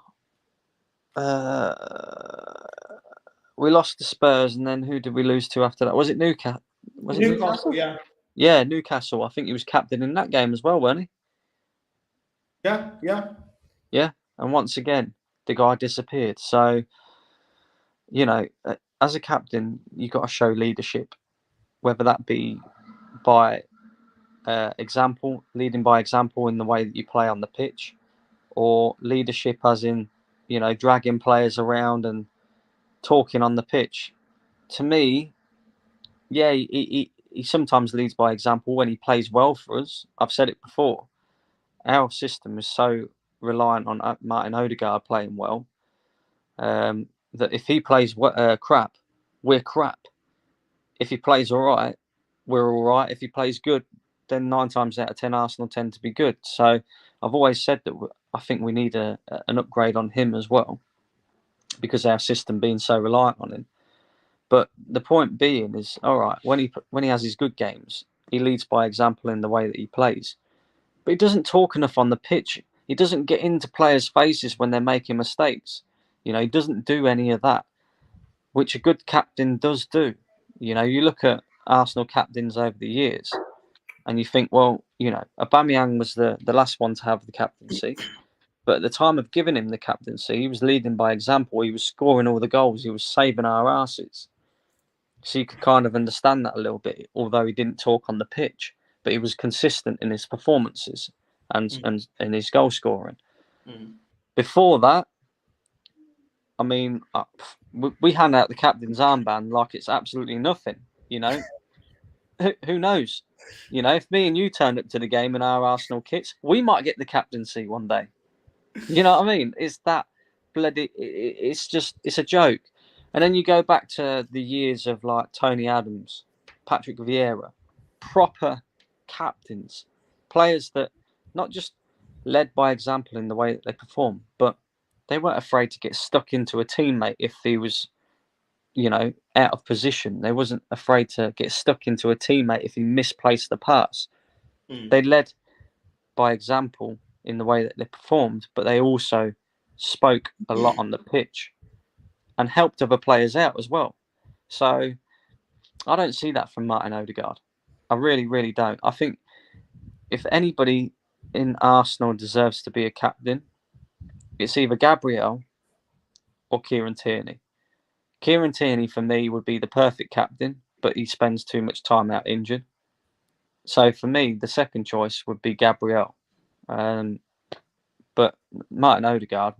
C: we lost to Spurs, and then who did we lose to after that? Was it Newcastle? Was it Newcastle?
B: Yeah.
C: Yeah, Newcastle. I think he was captain in that game as well, wasn't he?
B: Yeah.
C: Yeah. And once again, the guy disappeared. So, as a captain, you've got to show leadership, whether that be by example, leading by example in the way that you play on the pitch, or leadership as in, dragging players around and talking on the pitch. To me, yeah, he sometimes leads by example when he plays well for us. I've said it before. Our system is so reliant on Martin Odegaard playing well that if he plays crap, we're crap. If he plays all right, we're all right. If he plays good, then 9 times out of 10, Arsenal tend to be good. So I've always said that I think we need an upgrade on him as well, because our system being so reliant on him. But the point being is, all right, when he has his good games, he leads by example in the way that he plays. But he doesn't talk enough on the pitch. He doesn't get into players' faces when they're making mistakes. He doesn't do any of that, which a good captain does do. You look at Arsenal captains over the years, and you think, well, Aubameyang was the last one to have the captaincy. But at the time of giving him the captaincy, he was leading by example. He was scoring all the goals. He was saving our asses. So you could kind of understand that a little bit, although he didn't talk on the pitch. But he was consistent in his performances and in his goal scoring. Before that, I mean, we hand out the captain's armband like it's absolutely nothing. Who knows? If me and you turned up to the game in our Arsenal kits, we might get the captaincy one day. You know what I mean? It's that bloody. It's a joke. And then you go back to the years of like Tony Adams, Patrick Vieira, proper captains, players that not just led by example in the way that they perform, but they weren't afraid to get stuck into a teammate if he was, out of position. They wasn't afraid to get stuck into a teammate if he misplaced the pass. They led by example in the way that they performed, but they also spoke a lot on the pitch and helped other players out as well. So I don't see that from Martin Odegaard. I really, really don't. I think if anybody in Arsenal deserves to be a captain, it's either Gabriel or Kieran Tierney. Kieran Tierney, for me, would be the perfect captain, but he spends too much time out injured. So for me, the second choice would be Gabriel. But Martin Odegaard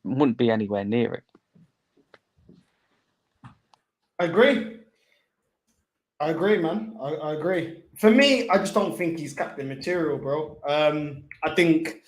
C: wouldn't be anywhere near it.
B: I agree, man. I agree. For me, I just don't think he's captain material, bro. I think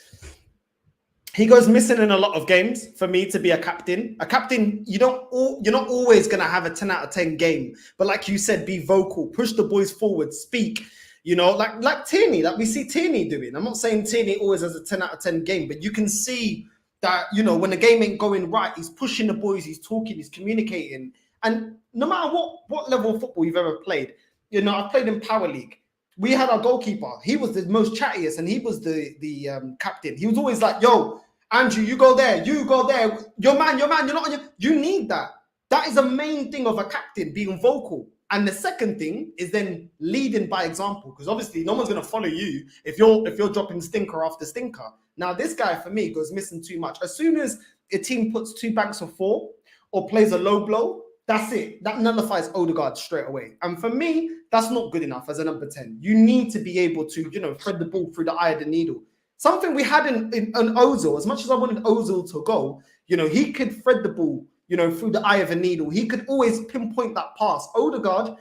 B: he goes missing in a lot of games for me to be a captain. A captain, you're not always gonna have a 10 out of 10 game, but like you said, be vocal, push the boys forward, speak. Like Tierney, like we see Tierney doing. I'm not saying Tierney always has a 10 out of 10 game, but you can see that when the game ain't going right, he's pushing the boys, he's talking, he's communicating. And no matter what level of football you've ever played, I've played in Power League. We had our goalkeeper. He was the most chattiest, and he was the captain. He was always like, "Yo, Andrew, you go there. Your man. You're not on your." You need that. That is the main thing of a captain, being vocal. And the second thing is then leading by example, because obviously no one's gonna follow you if you're dropping stinker after stinker. Now this guy for me goes missing too much. As soon as a team puts 2 banks of 4 or plays a low blow, that's it. That nullifies Odegaard straight away. And for me, that's not good enough as a number 10. You need to be able to, thread the ball through the eye of the needle. Something we had in Ozil, as much as I wanted Ozil to go, he could thread the ball, through the eye of a needle. He could always pinpoint that pass. Odegaard,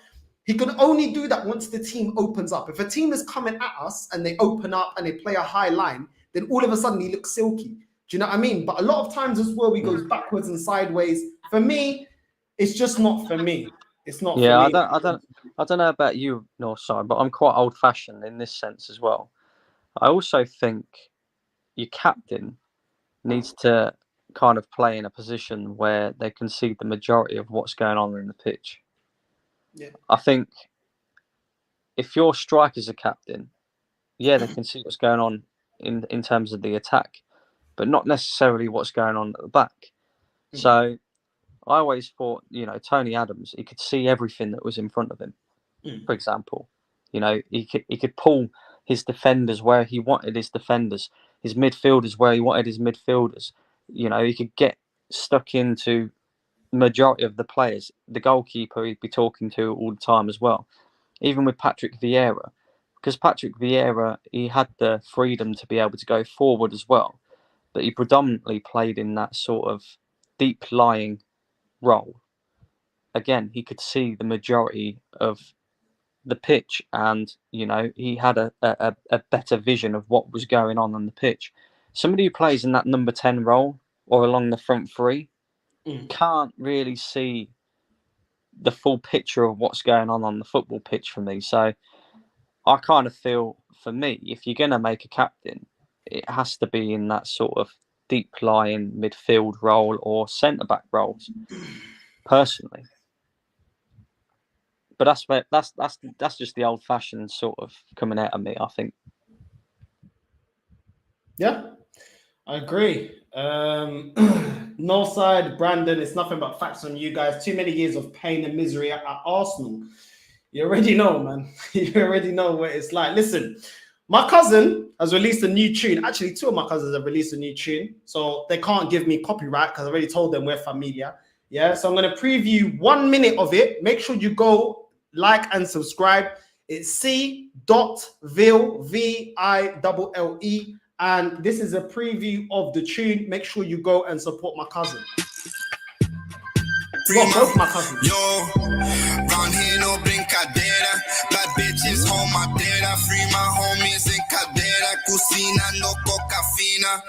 B: he can only do that once the team opens up. If a team is coming at us and they open up and they play a high line, then all of a sudden he looks silky. Do you know what I mean? But a lot of times as well, he goes backwards and sideways. For me, it's just not for me. It's not for me.
C: I don't know about you, Northside, but I'm quite old-fashioned in this sense as well. I also think your captain needs to kind of play in a position where they can see the majority of what's going on in the pitch.
B: Yeah.
C: I think if your striker's a captain, they can see what's going on in terms of the attack, but not necessarily what's going on at the back. So I always thought, Tony Adams, he could see everything that was in front of him. For example, he could pull his defenders where he wanted his defenders, his midfielders where he wanted his midfielders. He could get stuck into the majority of the players. The goalkeeper he'd be talking to all the time as well. Even with Patrick Vieira, because Patrick Vieira, he had the freedom to be able to go forward as well, but he predominantly played in that sort of deep-lying role. Again, he could see the majority of the pitch, and he had a better vision of what was going on the pitch. Somebody who plays in that number 10 role or along the front three can't really see the full picture of what's going on the football pitch for me. So I kind of feel, for me, if you're going to make a captain, it has to be in that sort of deep-lying midfield role or centre-back roles, personally. But that's just the old-fashioned sort of coming out of me, I think.
B: Yeah, I agree. No side, Brandon, it's nothing but facts on you guys. Too many years of pain and misery at Arsenal. You already know, man. You already know what it's like. Listen, my cousin has released a new tune. Actually, two of my cousins have released a new tune. So they can't give me copyright because I already told them we're familia. Yeah, so I'm going to preview 1 minute of it. Make sure you go like and subscribe. It's C.Ville, V-I-L-L-E. And this is a preview of the tune. Make sure you go and support my cousin. Both my cousins.
D: Yo, round here no brincadeira. Bad bitches home madeira. Free my homies in cadera. Cocina no coca fina.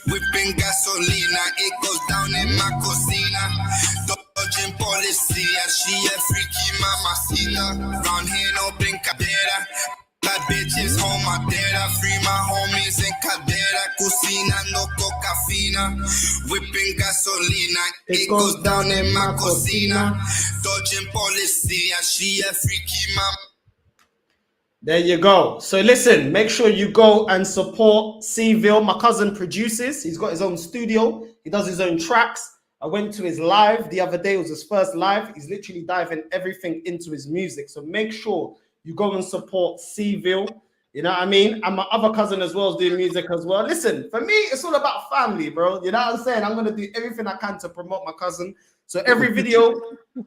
D: Whipping gasolina. It goes down in my cocina. Dodging policia. She a freaky mamacita. Round here no brincadeira. Bad bitches home madeira. Free my homies in cadera. Cocina no coca fina. Whipping gasolina. It goes down in my cocina. Dodging policia. She a freaky mama.
B: There you go. So listen, make sure you go and support Ville. My cousin produces. He's got his own studio. He does his own tracks. I went to his live the other day. It was his first live. He's literally diving everything into his music. So make sure you go and support Ville. You know what I mean? And my other cousin as well is doing music as well. Listen, for me, it's all about family, bro. You know what I'm saying? I'm going to do everything I can to promote my cousin. So every video,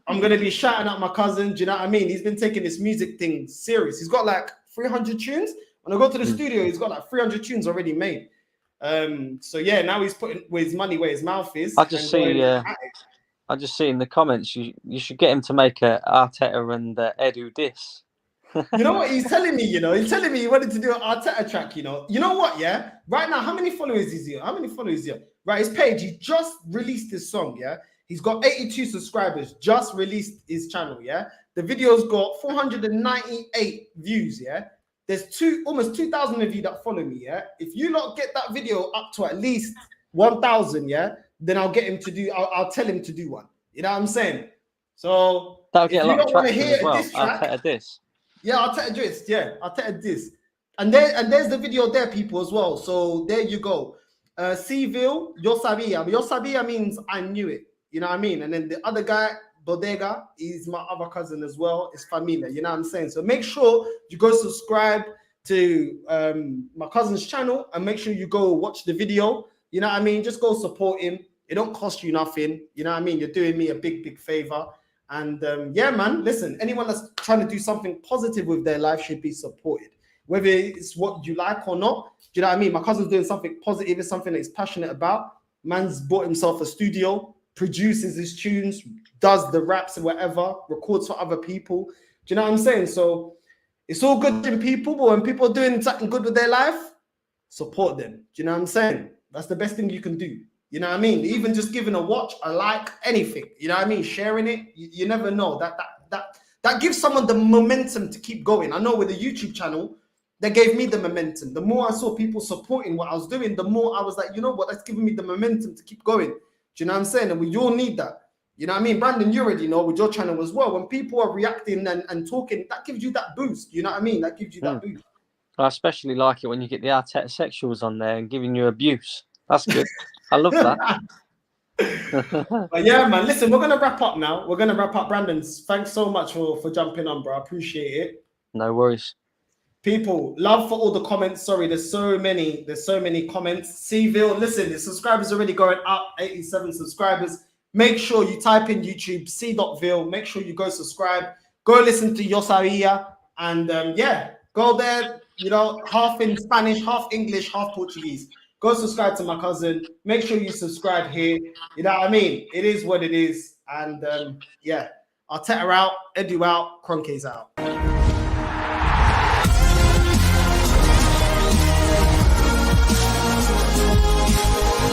B: I'm going to be shouting out my cousin. Do you know what I mean? He's been taking this music thing serious. He's got like 300 tunes. When I go to the studio, he's got like 300 tunes already made. So yeah, now he's putting his money where his mouth is.
C: I just see in the comments, you should get him to make a Arteta and Edu diss.
B: You know what he's telling me? He's telling me he wanted to do an Arteta track. You know what? Yeah, right now, how many followers is he? Right, his page. He just released his song. Yeah, he's got 82 subscribers. Just released his channel. Yeah, the video's got 498 views. Yeah, there's almost 2,000 of you that follow me. Yeah, if you lot get that video up to at least 1,000, yeah, then I'll get him to do. I'll tell him to do one. You know what I'm saying? So
C: that'll get a lot of traction as well. Arteta diss.
B: Yeah, Arteta diss. Yeah, Arteta diss. And there's the video there, people, as well. So there you go. Ville, yo sabía. Yo sabía means I knew it. You know what I mean? And then the other guy, Bodega, is my other cousin as well. It's familia. You know what I'm saying? So make sure you go subscribe to my cousin's channel and make sure you go watch the video. You know what I mean? Just go support him. It don't cost you nothing. You know what I mean? You're doing me a big, big favor. And yeah, man, listen, anyone that's trying to do something positive with their life should be supported, whether it's what you like or not. Do you know what I mean? My cousin's doing something positive, it's something that he's passionate about. Man's bought himself a studio, produces his tunes, does the raps and whatever, records for other people. Do you know what I'm saying? So it's all good in people, but when people are doing something good with their life, support them. Do you know what I'm saying? That's the best thing you can do. You know what I mean? Even just giving a watch, a like, anything. You know what I mean? Sharing it. You never know. That gives someone the momentum to keep going. I know with the YouTube channel, that gave me the momentum. The more I saw people supporting what I was doing, the more I was like, you know what? That's giving me the momentum to keep going. Do you know what I'm saying? And we all need that. You know what I mean? Brandon, you already know with your channel as well. When people are reacting and talking, that gives you that boost. You know what I mean? That gives you that boost.
C: I especially like it when you get the Arteta sexuals on there and giving you abuse. That's good. I love that.
B: But yeah, man, listen, we're gonna wrap up now. We're gonna wrap up. Brandon, thanks so much for jumping on, bro. I appreciate it.
C: No worries.
B: People, love for all the comments. Sorry, there's so many comments. Seville, listen, the subscribers already going up, 87 subscribers. Make sure you type in YouTube, c.ville. Make sure you go subscribe. Go listen to Yosaria. And yeah, go there, you know, half in Spanish, half English, half Portuguese. Go subscribe to my cousin. Make sure you subscribe here. You know what I mean? It is what it is. And yeah, Arteta out, Edu out, Kroenke's out.